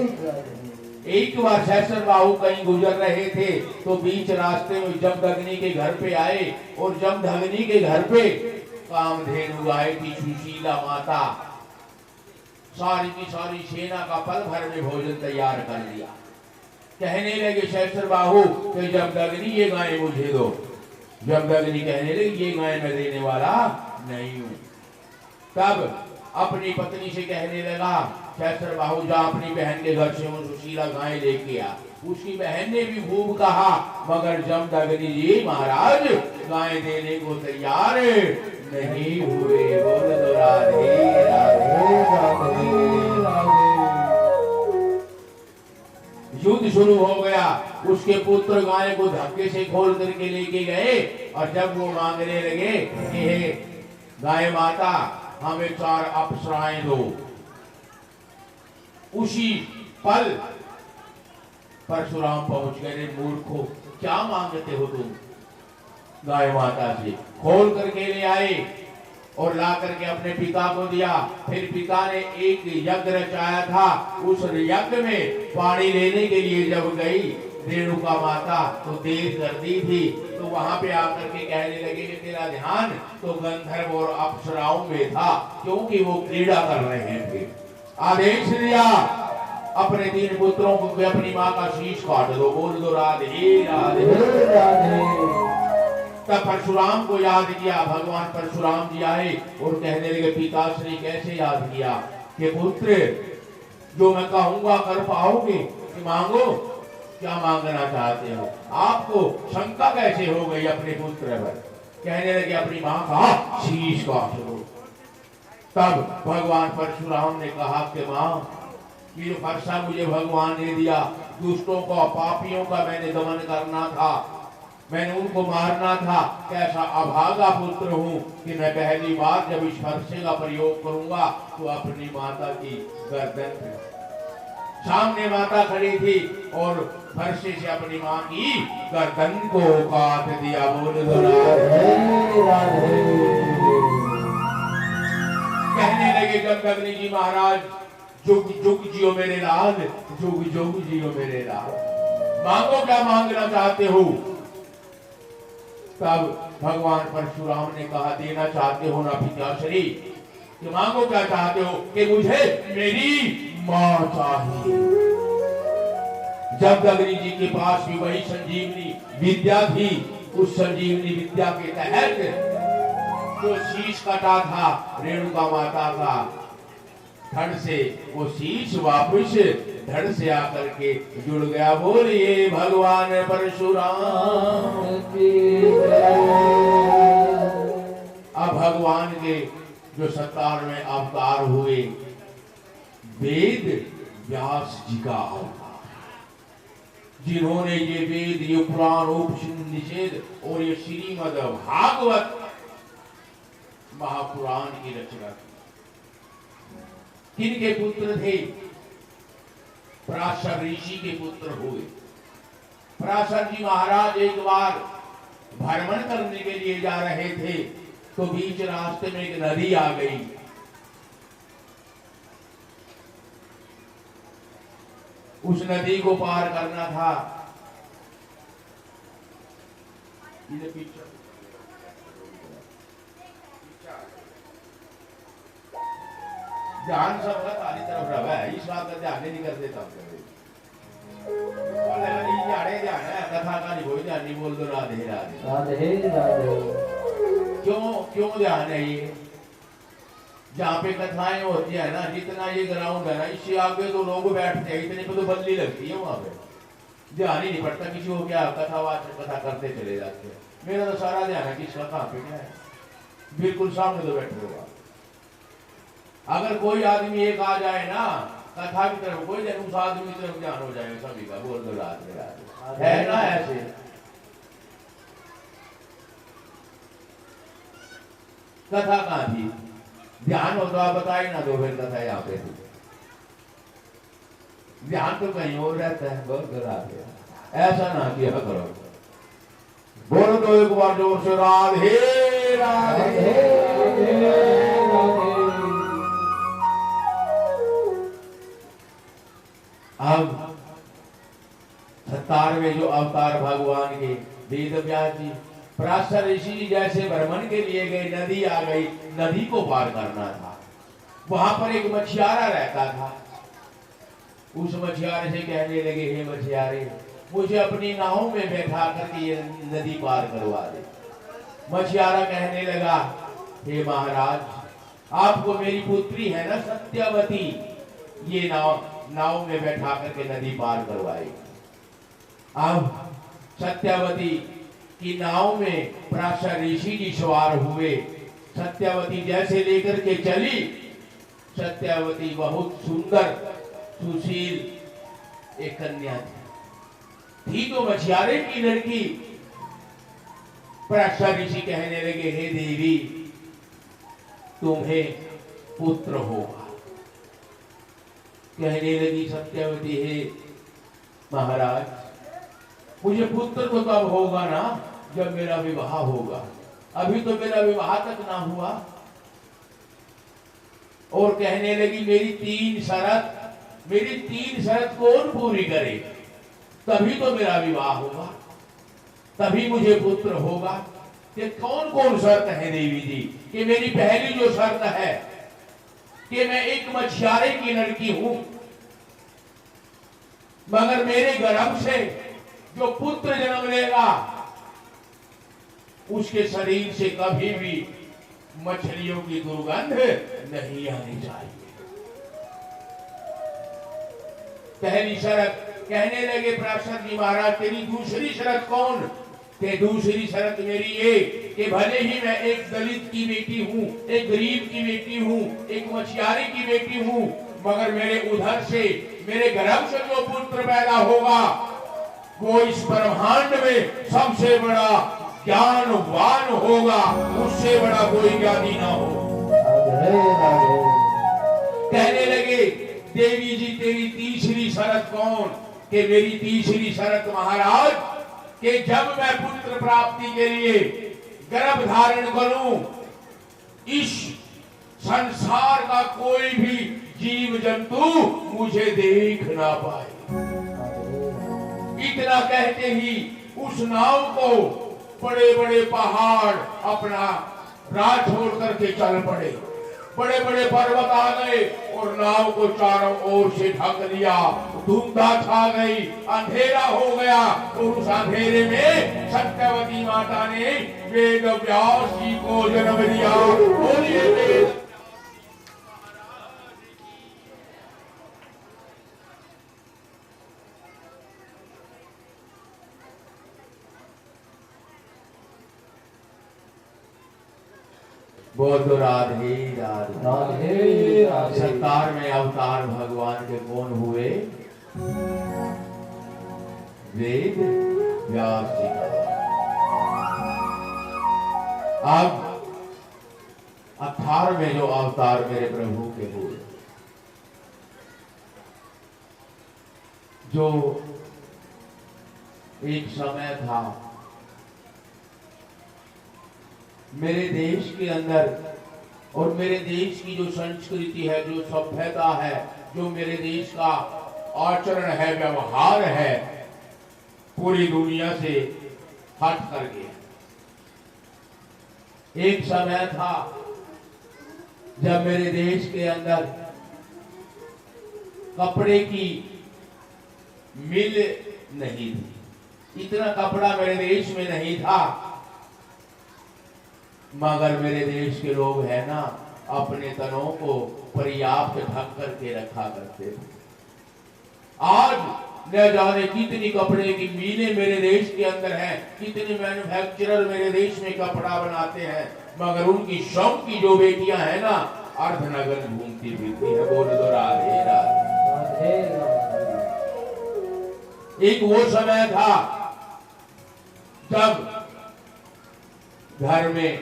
एक बार सहस्र बाहु कहीं गुजर रहे थे, तो बीच रास्ते में जमदग्नि के घर पे आए, और जमदग्नि के घर पे कामधेनु आई थी सुशीला माता। सारी की सारी सेना का पल भर में भोजन तैयार कर लिया। कहने लगे सहस्र बाहु कि जमदग्नि ये गाय मुझे दो। जमदग्नि कहने लगे, ये गाय मैं देने वाला नहीं हूं। तब अपनी पत्नी से कहने लगा, सहस्र बाहु जा अपनी बहन के घर से वो सुशीला गाय लेके आ। उसकी बहन ने भी खूब कहा, मगर जमदग्नि जी महाराज गाय देने को तैयार नहीं हुए। बोल दो राधे राधे राधे राधे। युद्ध शुरू हो गया। उसके पुत्र गाय को धक्के से खोल करके लेके गए, और जब वो मांगने लगे कि हे गाय माता, हमें 4 अप्सराएं दो, उसी पल परशुराम पहुंच गए। मूर्खो, क्या मांगते हो तुम? गाय माता से खोल करके ले आए और ला करके अपने पिता को दिया। फिर पिता ने एक यज्ञ रचाया था, उस यज्ञ में पानी लेने के लिए जब गई रेणुका माता, तो देर कर दी थी। तो वहां पे आकर के कहने लगे कि तेरा ध्यान तो गंधर्व और अप्सराओं में था, क्योंकि वो क्रीड़ा कर रहे थे। आदेश दिया अपने 3 पुत्रों को अपनी माँ का शीश काट दो, बोल दो राधे राधे। तब परशुराम को याद किया, भगवान परशुराम जी आए और कहने लगे पिताश्री कैसे याद किया कि पुत्र जो मैं कहूंगा कर पाओगे, कि मांगो, क्या मांगना चाहते हो? आपको शंका कैसे हो गई अपने पुत्र पर? कहने लगे अपनी मां का शीश काट दो। तब भगवान परशुराम ने कहा कि मां, ये जो फरसा मुझे भगवान ने दिया, दुष्टों को पापियों का मैंने दमन करना था, मैंने उनको मारना था, कैसा अभागा पुत्र हूं कि मैं पहली बार जब इस फरसे का प्रयोग करूंगा तो अपनी माता की गर्दन पे, सामने माता खड़ी थी और फरसे से अपनी मां की गर्दन को काट दिया। बोल दो राधे। कहने लगे गंगग्नि जी महाराज, जुग जुग जियो मेरे लाल, जुग जुग जियो मेरे लाल, मांगो क्या मांगना चाहते हो? तब भगवान परशुराम ने कहा देना चाहते हो ना पिताश्री, कि मांगो क्या चाहते हो? कि मुझे मेरी मां चाहिए। जब अग्नि जी के पास भी वही संजीवनी विद्या थी, उस संजीवनी विद्या के तहत जो शीश कटा था रेणुका माता का, धड़ से वो शीश वापस धड़ से आकर के जुड़ गया। बोलिए भगवान परशुराम की जय। अब भगवान के जो 17वें अवतार हुए, वेद व्यास जी का अवतार, जिन्होंने ये वेद, ये पुराण, उपनिषद, निषेध और ये श्रीमद् भागवत महापुराण की रचना की। किनके पुत्र थे? पराशर ऋषि के पुत्र हुए। पराशर जी महाराज एक बार भ्रमण करने के लिए जा रहे थे तो बीच रास्ते में एक नदी आ गई। उस नदी को पार करना था। ध्यान सबका तारी तरफ रहा है, इस बात का ध्यान नहीं करते तब ध्यान है, कथा का नहीं, कोई ध्यान नहीं। बोल दो राधे राधे राधे राधे। क्यों ध्यान है ये? जहाँ पे कथाएं होती है ना, जितना ये ग्राउंड है ना, इससे आगे तो लोग बैठते हैं, इतने पे तो बदली लगती है वहां पे, ध्यान ही नहीं पड़ता किसी को। क्या कथावाचक कथा करते चले जाते हैं। मेरा तो सारा ध्यान है किसका कहाँ पे क्या है, बिल्कुल सामने तो बैठे हुआ। अगर कोई आदमी एक आ जाए ना कथा की तरफ, कोई दिन उस आदमी की तरफ ध्यान हो जाएगा सभी का। बोल दो राधे राधे। है ना ऐसे? कथा कहाँ थी? ध्यान हो तो आप बताइए ना, दो फिर कथा यहाँ पे थी। ध्यान तो कहीं और रहता है। बोल दो राधे। ऐसा ना किया करो। बोलो तो एक बार जोर से राधे राधे। अब 17वें जो अवतार भगवान के, वेद व्यास जी, पराशर ऋषि जी जैसे भ्रमण के लिए गए, नदी आ गई, नदी को पार करना था। वहां पर एक मछियारा रहता था। उस मछियारे से कहने लगे, हे मछियारे, मुझे अपनी नाव में बैठा करके ये नदी पार करवा दे। मछियारा कहने लगा, हे महाराज, आपको मेरी पुत्री है ना सत्यवती, ये नाव में बैठा करके नदी पार करवाई। अब सत्यवती की नाव में पराशर ऋषि जी सवार हुए। सत्यवती जैसे लेकर के चली, सत्यवती बहुत सुंदर सुशील एक कन्या थी तो मछियारे की लड़की। पराशर ऋषि कहने लगे, हे देवी, तुम्हें पुत्र होगा। कहने लगी सत्यवती, हे महाराज, मुझे पुत्र तो तब होगा ना जब मेरा विवाह होगा, अभी तो मेरा विवाह तक ना हुआ। और कहने लगी, मेरी तीन शर्त कौन पूरी करे, तभी तो मेरा विवाह होगा, तभी मुझे पुत्र होगा। कि कौन कौन शर्त है देवी जी? कि मेरी पहली जो शर्त है कि मैं एक मछियारे की लड़की हूं, मगर मेरे गर्भ से जो पुत्र जन्म लेगा उसके शरीर से कभी भी मछलियों की दुर्गंध नहीं आनी चाहिए। पहली शर्त। कहने लगे पराशर जी महाराज तेरी दूसरी शर्त कौन? कि दूसरी शर्त मेरी ये कि भले ही मैं एक दलित की बेटी हूँ, एक गरीब की बेटी हूँ, एक मछियारी की बेटी हूँ, मगर मेरे उधर से मेरे गर्भ से जो पुत्र पैदा होगा वो इस ब्रह्मांड में सबसे बड़ा ज्ञानवान होगा, उससे बड़ा कोई ज्ञानी ना हो। कहने लगे देवी जी तेरी तीसरी शर्त कौन? कि मेरी तीसरी शर्त महाराज कि जब मैं पुत्र प्राप्ति के लिए गर्भ धारण करूं इस संसार का कोई भी जीव जंतु मुझे देख ना पाए। इतना कहते ही उस नाव को बड़े बड़े पहाड़ अपना राह छोड़ करके चल पड़े। बड़े बड़े पर्वत आ गए और नाव को चारों ओर से ढक लिया। धुंधा छा गई, अंधेरा हो गया और उस अंधेरे में सत्यवती माता ने वेद व्यास जी को जन्म दिया। बोलिए वेद बोल राधे राधे राधे राधे। 17वें अवतार भगवान के कौन हुए? वेद व्यास जी। अब 18वें जो अवतार मेरे प्रभु के हुए, जो एक समय था मेरे देश के अंदर और मेरे देश की जो संस्कृति है, जो सभ्यता है, जो मेरे देश का आचरण है, व्यवहार है, पूरी दुनिया से हट कर गया। एक समय था जब मेरे देश के अंदर कपड़े की मिल नहीं थी, इतना कपड़ा मेरे देश में नहीं था, मगर मेरे देश के लोग है ना अपने तनों को पर्याप्त ढक करके रखा करते थे। आज न जाने कितनी कपड़े की मिलें मेरे देश के अंदर हैं, कितने मैन्युफैक्चरर मेरे देश में कपड़ा बनाते हैं, मगर उनकी शौक की जो बेटियां हैं ना अर्धनग्न घूमती फिरती है। बोल दो राधे राधे। एक वो समय था जब घर में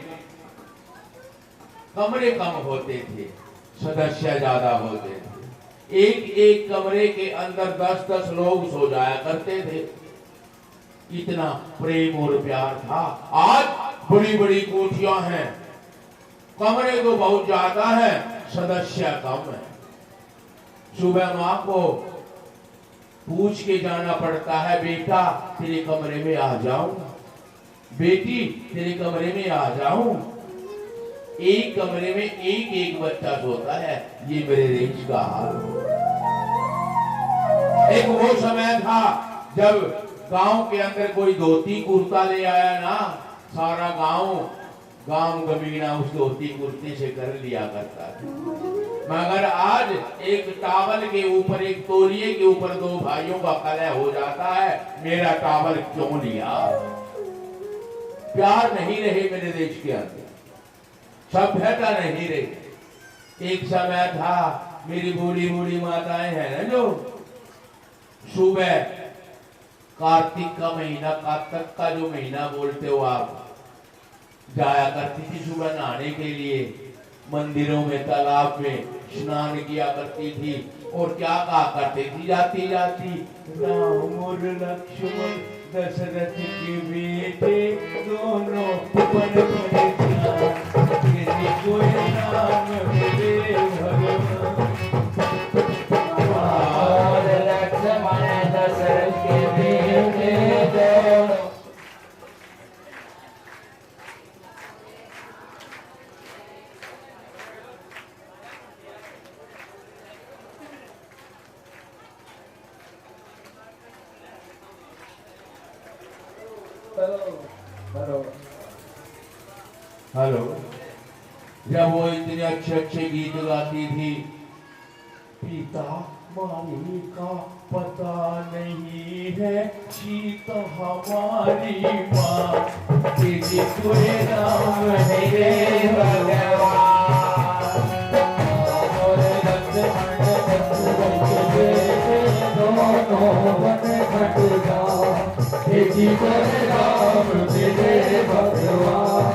कमरे कम होते थे, सदस्य ज्यादा होते थे। एक एक कमरे के अंदर 10-10 लोग सो जाया करते थे। इतना प्रेम और प्यार था। आज बड़ी बड़ी कोठियां हैं, कमरे तो बहुत ज्यादा है, सदस्य कम है। सुबह माँ को पूछ के जाना पड़ता है, बेटा तेरे कमरे में आ जाऊं, बेटी तेरे कमरे में आ जाऊं। एक कमरे में एक एक बच्चा सोता है। ये मेरे देश का हाल। एक वो समय था जब गांव के अंदर कोई धोती कुर्ता ले आया ना, सारा गांव गमीना उस धोती कुर्ते से कर लिया करता था। मगर आज एक टावल के ऊपर, एक तौलिए के ऊपर दो भाइयों का कलह हो जाता है, मेरा टावल क्यों लिया। प्यार नहीं रहे मेरे देश के अंदर, सभ्यता नहीं रही। एक समय था मेरी बूढ़ी बूढ़ी माताएं हैं ना जो सुबह कार्तिक का महीना, कार्तिक का जो महीना बोलते हो आप, जाया करती थी सुबह नहाने के लिए मंदिरों में, तालाब में स्नान किया करती थी। और क्या कहा करती थी जाती जाती, राम और लक्ष्मण दशरथ के बेटे दोनों पन पड़े कोई नाम मेरे भगवान। और लक्ष्मण दशरथ के बेटे दोनों। हेलो। जब वो इतने अच्छे अच्छे गीत गाती थी, पिता मारी का पता नहीं है, सीता हमारी माँ, तेरी कोई नाम है रे भगवान। और लक्ष्मण दोनों वन घट जा, तेरी कोई नाम तेरे भगवान।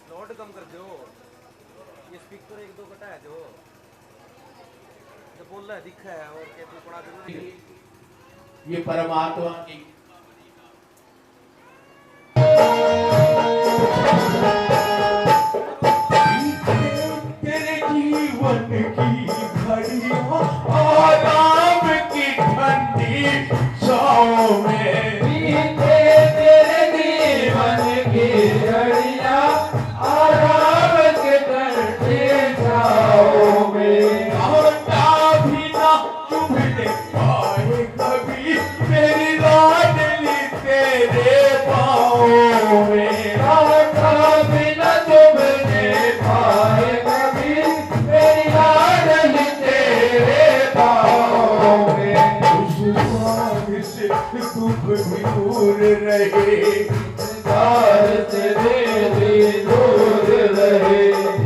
लोड कम कर दो, ये स्पीकर एक दो घटा दो, जब बोल रहा है दिखा है और क्या तू पढ़ा जरूरी है। ये परमात्मा की तेरे जीवन की घड़ियां आराम की ठंडी छाँव में, तेरे जीवन की घड़ियां आराम के ठंडी छाँव में, भी ना चुभने पाए कभी मेरी लाडली तेरे पाँव में, भी ना चुभने पाए कभी मेरी लाडली तेरे पाँव में। दुश्मन से दुख भी दूर रहे, दार से भी दूर रहे,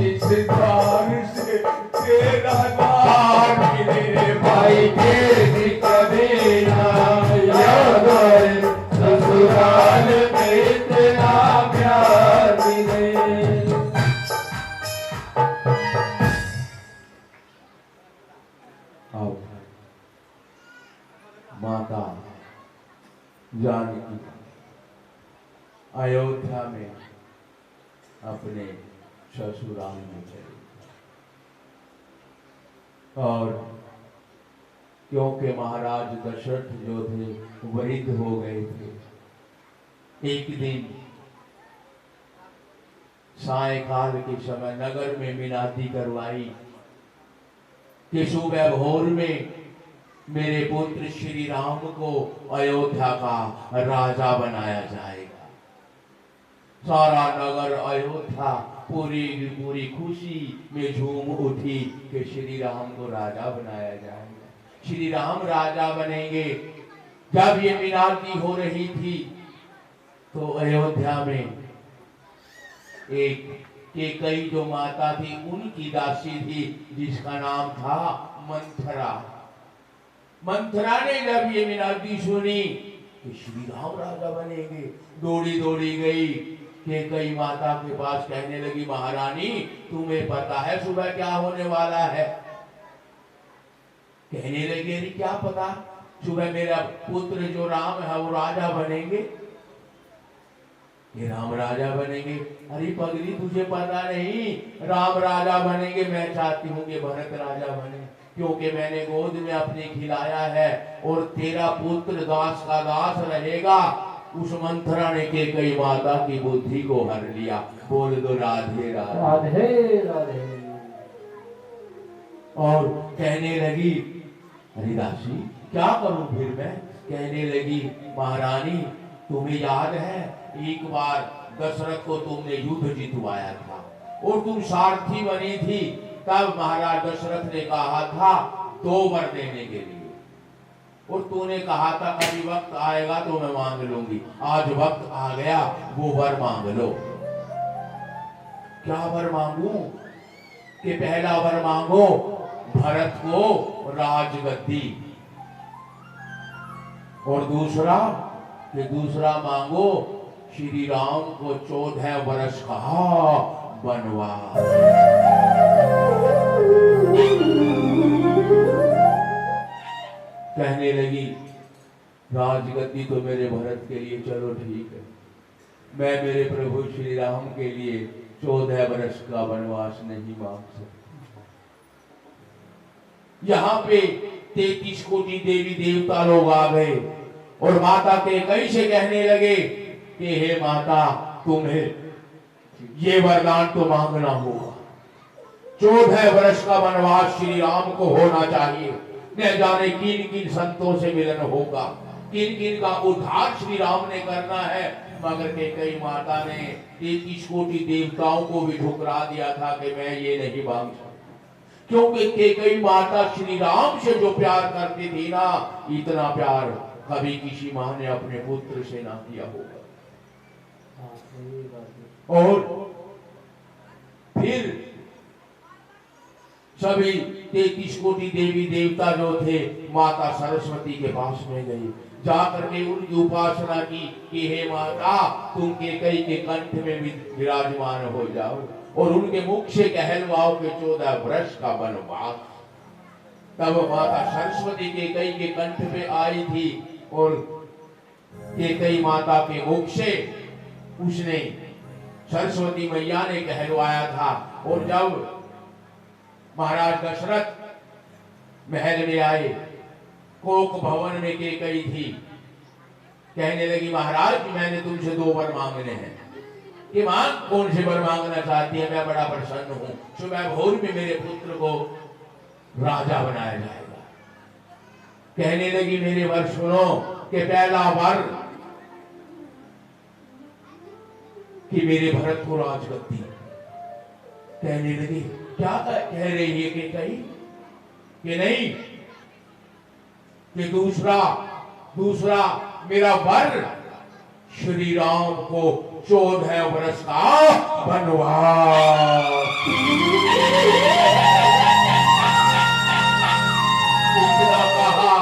इस दार से तेरा नाम मिले भाई, तेरी कभी नाम याद आए, ससुराल में इतना प्यार मिले। आओ माता जानकी अयोध्या में अपने ससुराल में चली, और क्योंकि महाराज दशरथ जो थे वृद्ध हो गए थे, एक दिन सायंकाल के समय नगर में मिलाती करवाई कि सुबह भोर में मेरे पुत्र श्री राम को अयोध्या का राजा बनाया जाएगा। सारा नगर अयोध्या पूरी पूरी खुशी में झूम उठी कि श्री राम को राजा बनाया जाएगा, श्री राम राजा बनेंगे। जब ये मिलाती हो रही थी तो अयोध्या में एक केकई जो माता थी, उनकी दासी थी जिसका नाम था मंथरा। मंथरा ने जब ये मिलाती सुनी कि श्री राम राजा बनेंगे, दौड़ी दौड़ी गई केकई माता के पास, कहने लगी महारानी तुम्हें पता है सुबह क्या होने वाला है? कहने लगी अरे क्या पता, सुबह मेरा पुत्र जो राम है वो राजा बनेंगे। ये राम राजा बनेंगे? अरे पगली तुझे पता नहीं, राम राजा बनेंगे। मैं चाहती हूँ कि भरत राजा बने, क्योंकि मैंने गोद में अपने खिलाया है और तेरा पुत्र दास का दास रहेगा। उस मंथरा ने के कई माता की बुद्धि को हर लिया। बोल दो राधे राधे राधे राधे। और कहने लगी अरे दासी क्या करूं फिर मैं? कहने लगी महारानी तुम्हें याद है एक बार दशरथ को तुमने युद्ध जितवाया था और तुम सारथी बनी थी, तब महाराज दशरथ ने कहा था 2 वर देने के लिए, और तूने कहा था कभी वक्त आएगा तो मैं मांग लूंगी। आज वक्त आ गया, वो वर मांग लो। क्या वर मांगू? कि पहला वर मांगो भरत को राजगद्दी, और दूसरा मांगो श्री राम को 14 वर्ष का वनवास। कहने लगी राजगद्दी तो मेरे भरत के लिए चलो ठीक है, मैं मेरे प्रभु श्री राम के लिए 14 वर्ष का वनवास नहीं मांग सकती। यहाँ पे 33 कोटि देवी देवता लोग आ गए और माता के कई से कहने लगे कि हे माता तुम्हें ये वरदान तो मांगना होगा, 14 वर्ष का वनवास श्री राम को होना चाहिए, न जाने किन किन संतों से मिलन होगा। किन किन का उद्धार श्री राम ने करना है। मगर कैकेयी माता ने 33 कोटि देवताओं को भी ठुकरा दिया था कि मैं ये नहीं मांग सकती, क्योंकि कैकेयी माता श्री राम से जो प्यार करती थी ना, इतना प्यार कभी किसी माँ ने अपने पुत्र से ना किया होगा। और फिर सभी 33 कोटि देवी देवता जो थे माता सरस्वती के पास में गए, जाकर के उनकी उपासना की कि हे माता, तुम कैकेयी के कंठ में विराजमान हो जाओ और उनके मुख से कहलवाओ के 14 वर्ष का वनवास। तब माता सरस्वती कैकेयी के कंठ पे आई थी और कैकेयी माता के मुख से उसने सरस्वती मैया ने कहलवाया था। और जब महाराज दशरथ महल में आए, कोक भवन में कैकेयी थी, कहने लगी महाराज मैंने तुमसे 2 वर मांगने हैं। कि मांग, कौन से वर मांगना चाहती है? मैं बड़ा प्रसन्न हूं, सुबह भोर में मेरे पुत्र को राजा बनाया जाएगा। कहने लगी मेरे वर सुनो कि पहला वर कि मेरे भरत को राजगद्दी। कहने लगी क्या कह रही है कैकेयी? कि नहीं, कि दूसरा मेरा वर श्री राम को 14 वर्ष का वनवास। इतना कहा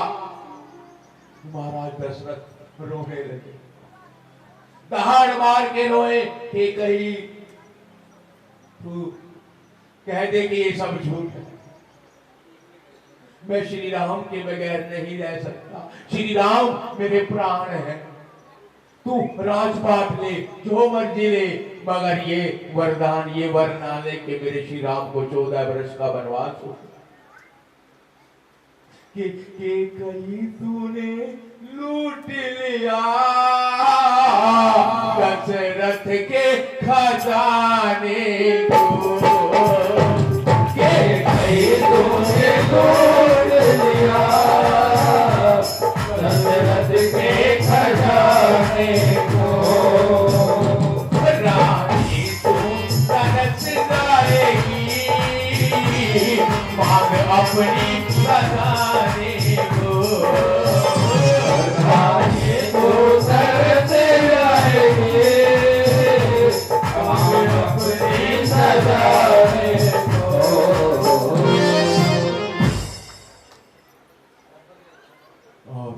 महाराज दशरथ रोने लगे, दहाड़ मार के रोए। कैकेयी तू कह दे कि ये सब झूठ है, मैं श्री राम के बगैर नहीं रह सकता, श्री राम मेरे प्राण हैं, तू राजपाट ले, जो मर्जी ले, मगर ये वरदान, ये वर ना ले कि मेरे श्री राम को 14 वर्ष का वनवास हो। कि कैकेयी तूने लूट लिया दशरथ के खजाने को, कैकेयी तूने लूट लिया दशरथ के खजाने को, रानी तू तरस जाएगी मांग अपनी खजाने को, रानी तू तरस जाएगी मांग अपनी खजाने को। और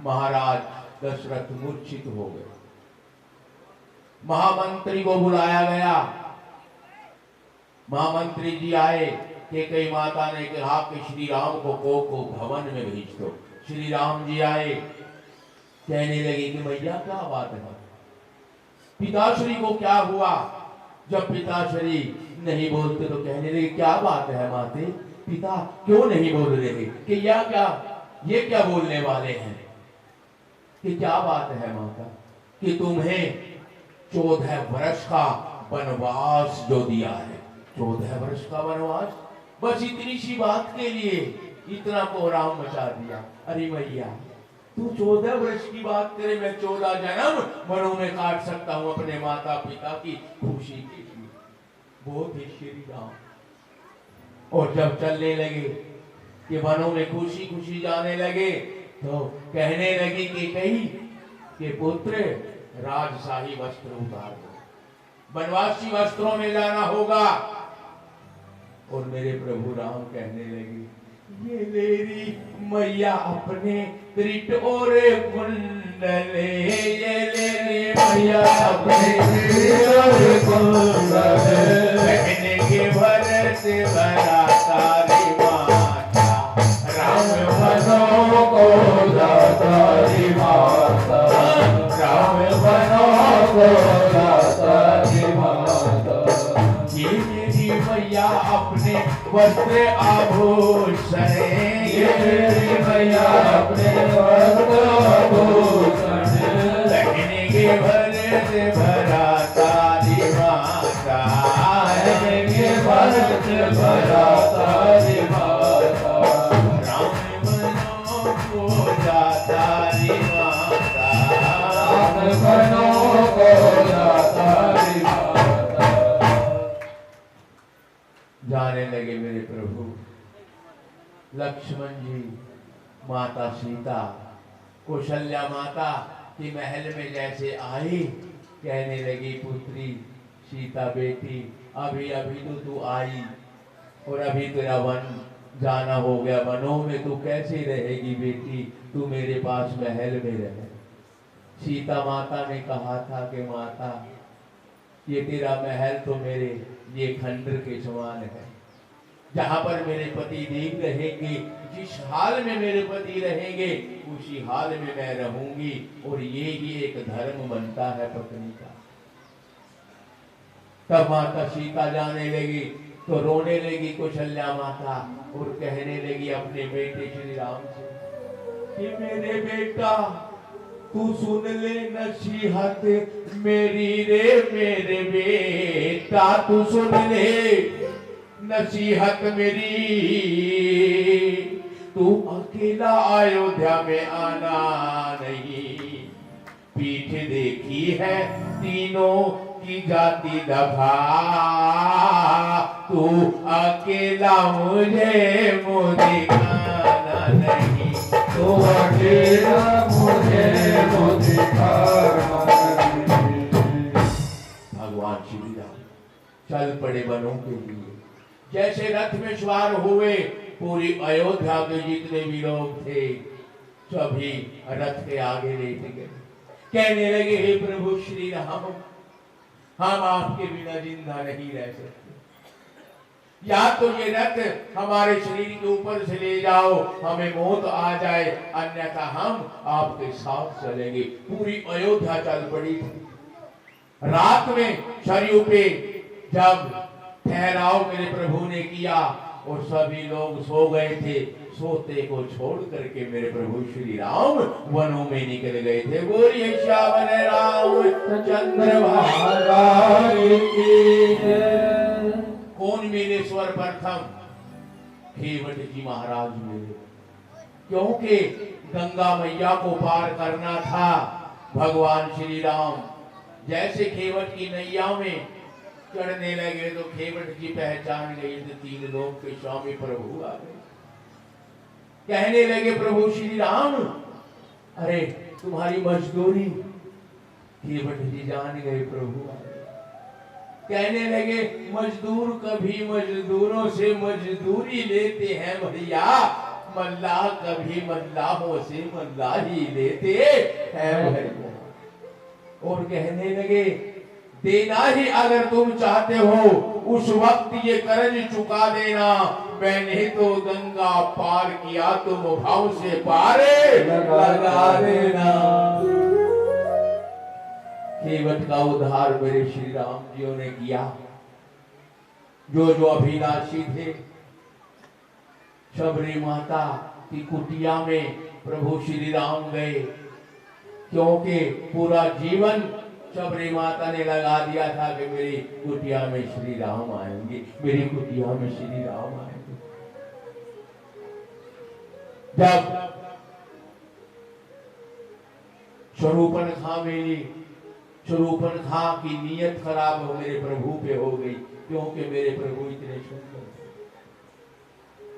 महाराज दशरथ मूर्छित हो गए। महामंत्री को बुलाया गया, महामंत्री जी आए। कैकेयी माता ने कहा कि श्री राम को भवन में भेज दो। श्री राम जी आए, कहने लगे कि भैया क्या बात है, पिताश्री को क्या हुआ? जब पिताश्री नहीं बोलते तो कहने लगे क्या बात है माते, पिता क्यों नहीं बोल रहे? कि ये क्या बोलने वाले हैं? कि क्या बात है माता? कि तुम्हें 14 वर्ष का वनवास जो दिया है, 14 वर्ष का वनवास, बस इतनी सी बात के लिए इतना कोहराम मचा दिया। अरे मैया तू 14 वर्ष की बात करे, मैं 14 जन्म वनों में काट सकता हूँ अपने माता पिता की खुशी के लिए। बहुत ही श्री राम। और जब चलने लगे कि वनों में खुशी खुशी जाने लगे, तो कहने लगी कि कैकेयी के पुत्र राजशाही वस्त्र उतार दो, वनवासी वस्त्रों में जाना होगा। और मेरे प्रभु राम कहने लगे ये मेरी मैया अपने त्रिट और कुंडले, ये मेरी मैया अपने त्रिट और कुंडले, पहने के भरत भरा तारी माता, राम बनों को दातारी माता, राम बनों को दातारी माता। ये मेरी मैया अपने वस्त्र आभूषण, ये मेरी मैया अपने वस्त्र आभूषण, पहने के भरत भरा तारी माता, पहने के भरत भरा तारी माता, राम बनों को दाता बनो को दाता विधाता। जाने लगे मेरे प्रभु। लक्ष्मण जी, माता सीता, कौशल्या माता की महल में जैसे आई, कहने लगी पुत्री सीता बेटी, अभी अभी तो तू आई और अभी तेरा वन जाना हो गया, वनों में तू कैसे रहेगी बेटी, तू मेरे पास महल में रहे। सीता माता ने कहा था कि माता, ये तेरा महल तो मेरे ये खंडर के समान है, जहां पर मेरे पति देव रहेंगे, जिस हाल में मेरे पति रहेंगे उसी हाल में मैं रहूंगी, और ये ही एक धर्म बनता है पत्नी का। तब माता सीता जाने लगी तो रोने लगी कौशल्या माता और कहने लगी अपने बेटे श्री राम से कि मेरे बेटा, तू सुन ले नसीहत मेरी रे मेरे बेटा, तू सुन ले नसीहत मेरी, तू अकेला अयोध्या में आना नहीं, पीठ देखी है तीनों की जाति दफा, तू अकेला मुझे दिखाना नहीं, तू अकेला मुझे दिखाना नहीं। भगवान श्री राम चल पड़े वनों के लिए। जैसे रथ में सवार हुए, पूरी अयोध्या के जितने भी लोग थे सभी रथ के आगे लेट गए। कहने लगे, हे प्रभु श्री राम, हम आपके बिना जिंदा नहीं रह सकते, या तो ये रथ हमारे शरीर के ऊपर से ले जाओ, हमें मौत आ जाए, अन्यथा हम आपके साथ चलेंगे। पूरी अयोध्या चल पड़ी थी। रात में सरयू पे जब ठहराव मेरे प्रभु ने किया और सभी लोग सो गए थे, सोते को छोड़ करके मेरे प्रभु श्री राम वनों में निकल गए थे। बोलिए श्याम रामचंद्र भगवान की जय। कौन मिले सर्वप्रथम? खेवट जी महाराज मिले, क्योंकि गंगा मैया को पार करना था। भगवान श्री राम जैसे खेवट की नैया में चढ़ने लगे तो खेवट जी पहचान गई तो तीन लोग के स्वामी प्रभु आ गए। कहने लगे, प्रभु श्री राम, अरे तुम्हारी मजदूरी। खेवट जी जान गए प्रभु आ गए। कहने लगे, मजदूर कभी मजदूरों से मजदूरी लेते हैं भैया, मल्लाह कभी मल्लाहों से मल्लाही लेते हैं भैया। और कहने लगे, देना ही अगर तुम चाहते हो उस वक्त ये कर्ज चुका देना, मैंने तो गंगा पार किया, तुम भाव से पारे लगा देना। खेवट का उद्धार मेरे श्री राम जी ने किया। जो जो अभिलाषी थे शबरी माता की कुटिया में प्रभु श्री राम गए, क्योंकि पूरा जीवन शबरी माता ने लगा दिया था कि मेरी कुटिया में श्री राम आएंगे, मेरी कुटिया में श्री राम आएंगे। जब शरूपनखा मिली, शरूपनखा की नीयत खराब हो मेरे प्रभु पे हो गई, क्योंकि मेरे प्रभु इतने सुंदर।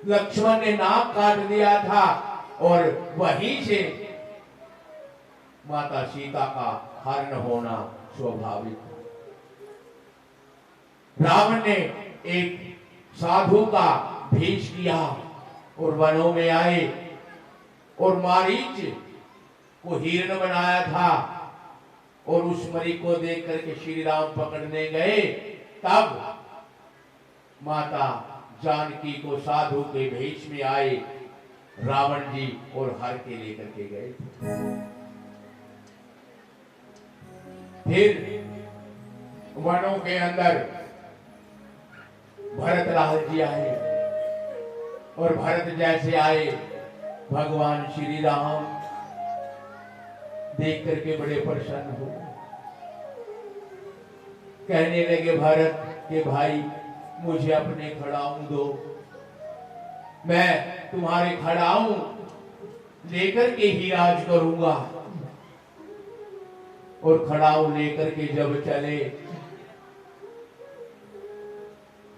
लक्ष्मण ने नाक काट दिया था और वहीं से माता सीता का हरण होना स्वाभाविक था। रावण ने एक साधु का भेष किया और वनों में आए और मारीच को हिरण बनाया था, और उस मरी को देख करके श्री राम पकड़ने गए। तब माता जानकी को साधु के भेष में आए रावण जी और हर के लेकर के गए। फिर वनों के अंदर भरतलाल जी आए, और भरत जैसे आए भगवान श्री राम देख करके बड़े प्रसन्न हुए। कहने लगे भरत के भाई, मुझे अपने खड़ाऊ दो, मैं तुम्हारे खड़ाऊ लेकर के ही राज करूंगा। और खड़ाऊ लेकर के जब चले,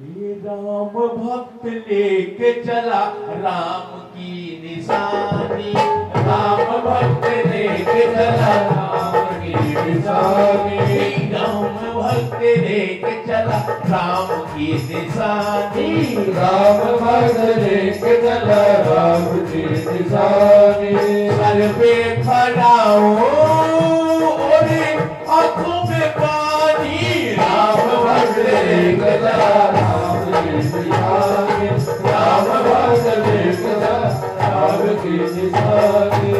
ये राम भक्त लेके चला राम की निशानी, राम भक्त लेके चला राम की निशानी, राम भक्त लेके चला राम की निशानी, राम भक्त लेके चला राम की निशानी। सर पे खड़ाऊ और आंखों में पानी, राम भक्त लेके चला राम की निशानी, राम भक्त लेके चला राम की निशानी।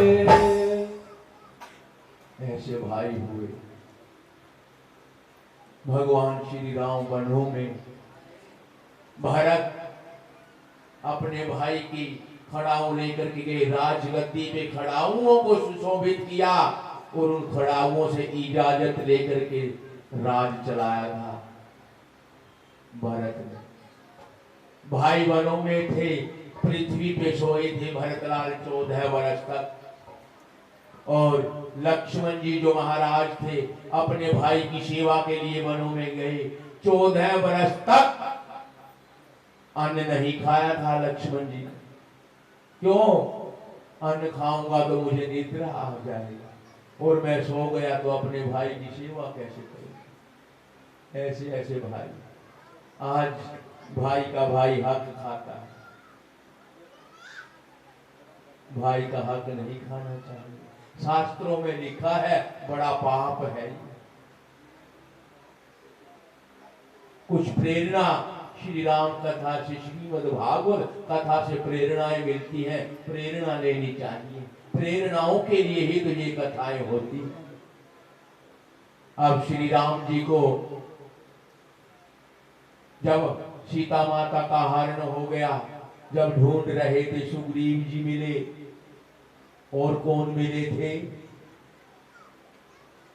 ऐसे भाई हुए। भगवान श्री राम वनों में, भरत अपने भाई की खड़ाऊ लेकर के गए, राजगद्दी पे खड़ाऊओं को सुशोभित किया और उन खड़ाऊओं से इजाजत लेकर के राज चलाया था। भरत ने भाई वनों में थे, पृथ्वी पे सोए थे भरतलाल 14 वर्ष तक, और लक्ष्मण जी जो महाराज थे अपने भाई की सेवा के लिए वनों में गए। 14 वर्ष तक अन्न नहीं खाया था लक्ष्मण जी। क्यों? अन्न खाऊंगा तो मुझे निद्रा आ जाएगा और मैं सो गया तो अपने भाई की सेवा कैसे करूं। ऐसे ऐसे भाई, आज भाई का भाई हक खाता है, भाई का हक नहीं खाना चाहिए। शास्त्रों में लिखा है बड़ा पाप है। कुछ प्रेरणा श्री राम कथा से, श्रीमद् भागवत कथा से प्रेरणाएं मिलती हैं, प्रेरणा लेनी चाहिए। प्रेरणाओं के लिए ही तो ये कथाएं होती हैं। अब श्री राम जी को जब सीता माता का हरण हो गया, जब ढूंढ रहे थे, सुग्रीव जी मिले, और कौन मिले थे?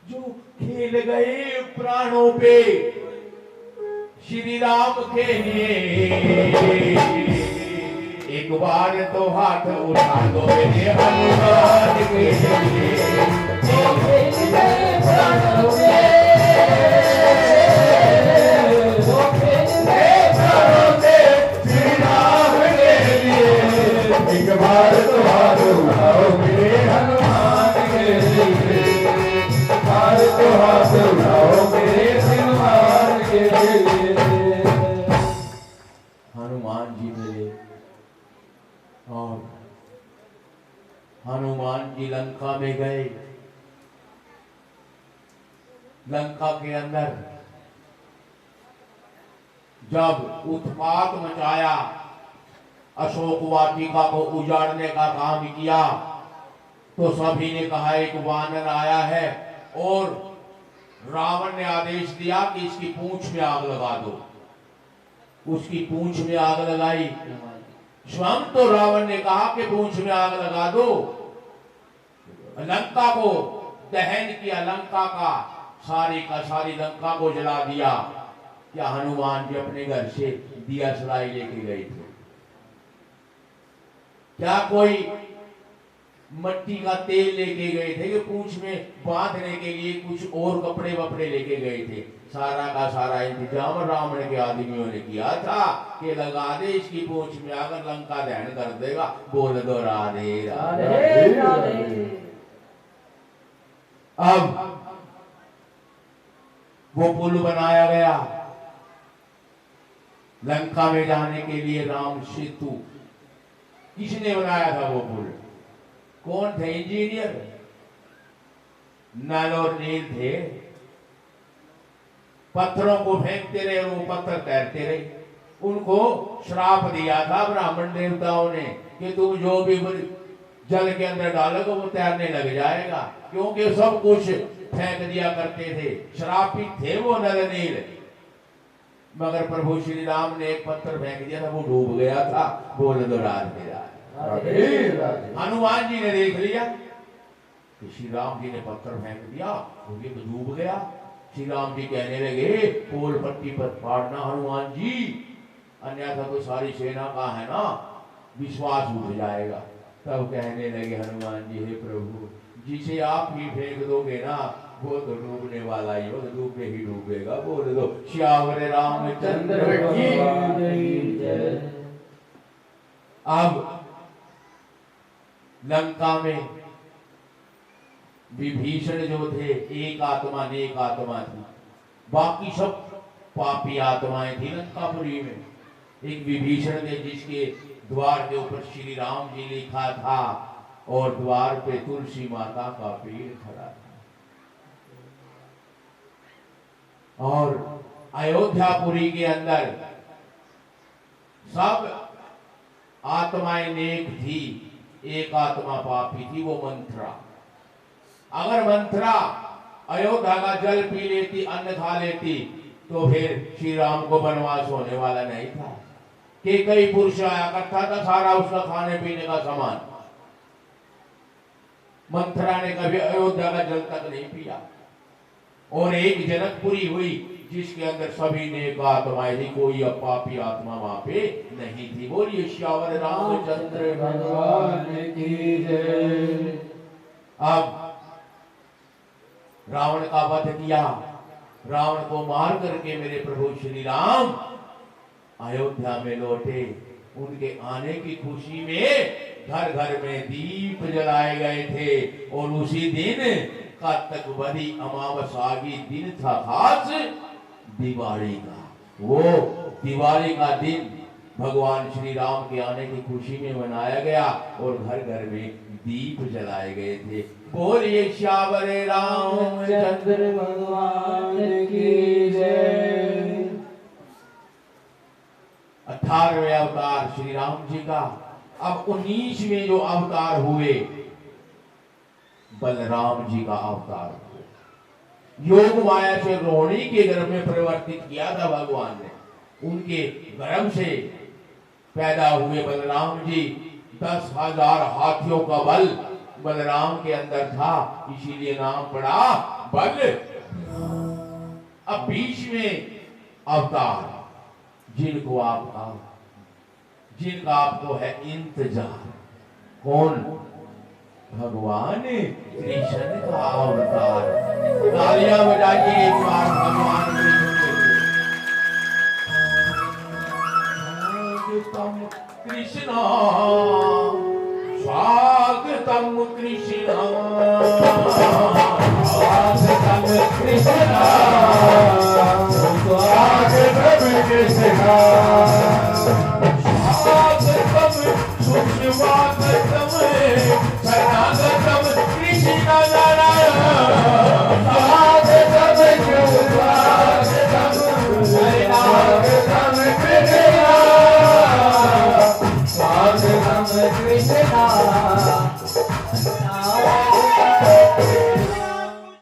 जो खेल गए प्राणों पे श्री राम के लिए। एक बार तो हाथ उठा दो मेरे हनुमान के लिए। जो खेल गए प्राणों पे, जो खेल गए प्राणों पे श्री राम के लिए। एक बार तो हाथ उठाओ मेरे हनुमान के लिए, बार तो हाथ उठाओ मेरे हनुमान के लिए। हनुमान जी मिले और हनुमान जी लंका में गए। लंका के अंदर जब उत्पात मचाया, अशोक वाटिका को उजाड़ने का काम किया, तो सभी ने कहा एक वानर आया है, और रावण ने आदेश दिया कि इसकी पूंछ में आग लगा दो। उसकी पूंछ में आग लगाई। स्वयं तो रावण ने कहा कि पूंछ में आग लगा दो। लंका को दहन किया, लंका का सारी लंका को जला दिया। क्या हनुमान जी अपने घर से दिया सलाई लेके गए थे? क्या कोई मट्टी का तेल लेके गए थे कि पूंछ में बांधने के लिए कुछ और कपड़े वपड़े लेके गए थे? सारा का सारा इंतजाम रावण के आदमियों ने किया था कि लगा दे इसकी पूंछ में, अगर लंका दहन कर देगा। बोल दो राधे राधे राधे। अब वो पुल बनाया गया लंका में जाने के लिए, राम सेतु। किसने बनाया था वो पुल? कौन थे इंजीनियर? नल और नील थे। पत्थरों को फेंकते रहे, वो पत्थर तैरते रहे। उनको श्राप दिया था ब्राह्मण देवताओं ने कि तुम जो भी जल के अंदर डालोगे वो तैरने लग जाएगा, क्योंकि सब कुछ फेंक दिया करते थे। श्रापित थे वो नल नील। मगर प्रभु श्री राम ने एक पत्थर फेंक दिया था, वो डूब गया था। बोल दो राधे राधे। हनुमान जी ने देख लिया कि श्री राम जी ने पत्थर फेंक दिया, वो ये तो डूब गया। श्री राम जी कहने लगे पोल पट्टी पर फाड़ना हनुमान जी, अन्यथा तो सारी सेना का है ना विश्वास उठ जाएगा। तब कहने लगे हनुमान जी, हे प्रभु, जिसे आप ही फेंक दोगे ना वो तो डूबने वाला ही, वो तो डूबे ही डूबेगा। बोल दो श्यावर रामचंद्र की जय। अब लंका में विभीषण जो थे, एक आत्मा नेक आत्मा थी, बाकी सब पापी आत्माएं थी लंकापुरी में। एक विभीषण थे जिसके द्वार के ऊपर श्री राम जी लिखा था और द्वार पे तुलसी माता का पेड़ खड़ा था। और अयोध्यापुरी के अंदर सब आत्माएं नेक थी, एक आत्मा पापी थी, वो मंथरा। अगर मंथरा अयोध्या का जल पी लेती, अन्न खा लेती, तो फिर श्री राम को वनवास होने वाला नहीं था। कि कई पुरुष आया इकट्ठा था सारा उसका खाने पीने का सामान। मंथरा ने कभी अयोध्या का जल तक नहीं पिया। और एक जनकपुरी हुई जिसके अंदर सभी नेक आत्माएं थी, कोई पापी आत्मा वहां पे नहीं थी। बोलिए श्यावर रामचंद्र भगवान की जय। अब रावण का वध किया, रावण को मार करके मेरे प्रभु श्री राम अयोध्या में लौटे। उनके आने की खुशी में घर घर में दीप जलाए गए थे। और उसी दिन कार्तिकवदी अमावस्या की दिन था खास दिवाली का। वो दिवाली का दिन भगवान श्री राम के आने की खुशी में मनाया गया और घर घर में दीप जलाए गए थे। बोलिए श्यावर रामचंद्र भगवान की जय। 18वें अवतार श्री राम जी का। अब 19वें जो अवतार हुए, बलराम जी का अवतार हुआ। योग माया से रोहिणी के गर्भ में परिवर्तित किया था भगवान ने। उनके गर्भ से पैदा हुए बलराम जी। 10,000 हाथियों का बल बलराम के अंदर था, इसीलिए नाम पड़ा बल। अब 20वें अवतार जिनका आपको है इंतजार, कौन? भगवान कृष्ण का अवतार। तालियां बजाइए एक बार भगवान कृष्ण। स्वागतम कृष्ण, स्वागतम कृष्ण, स्वागतम कृष्ण।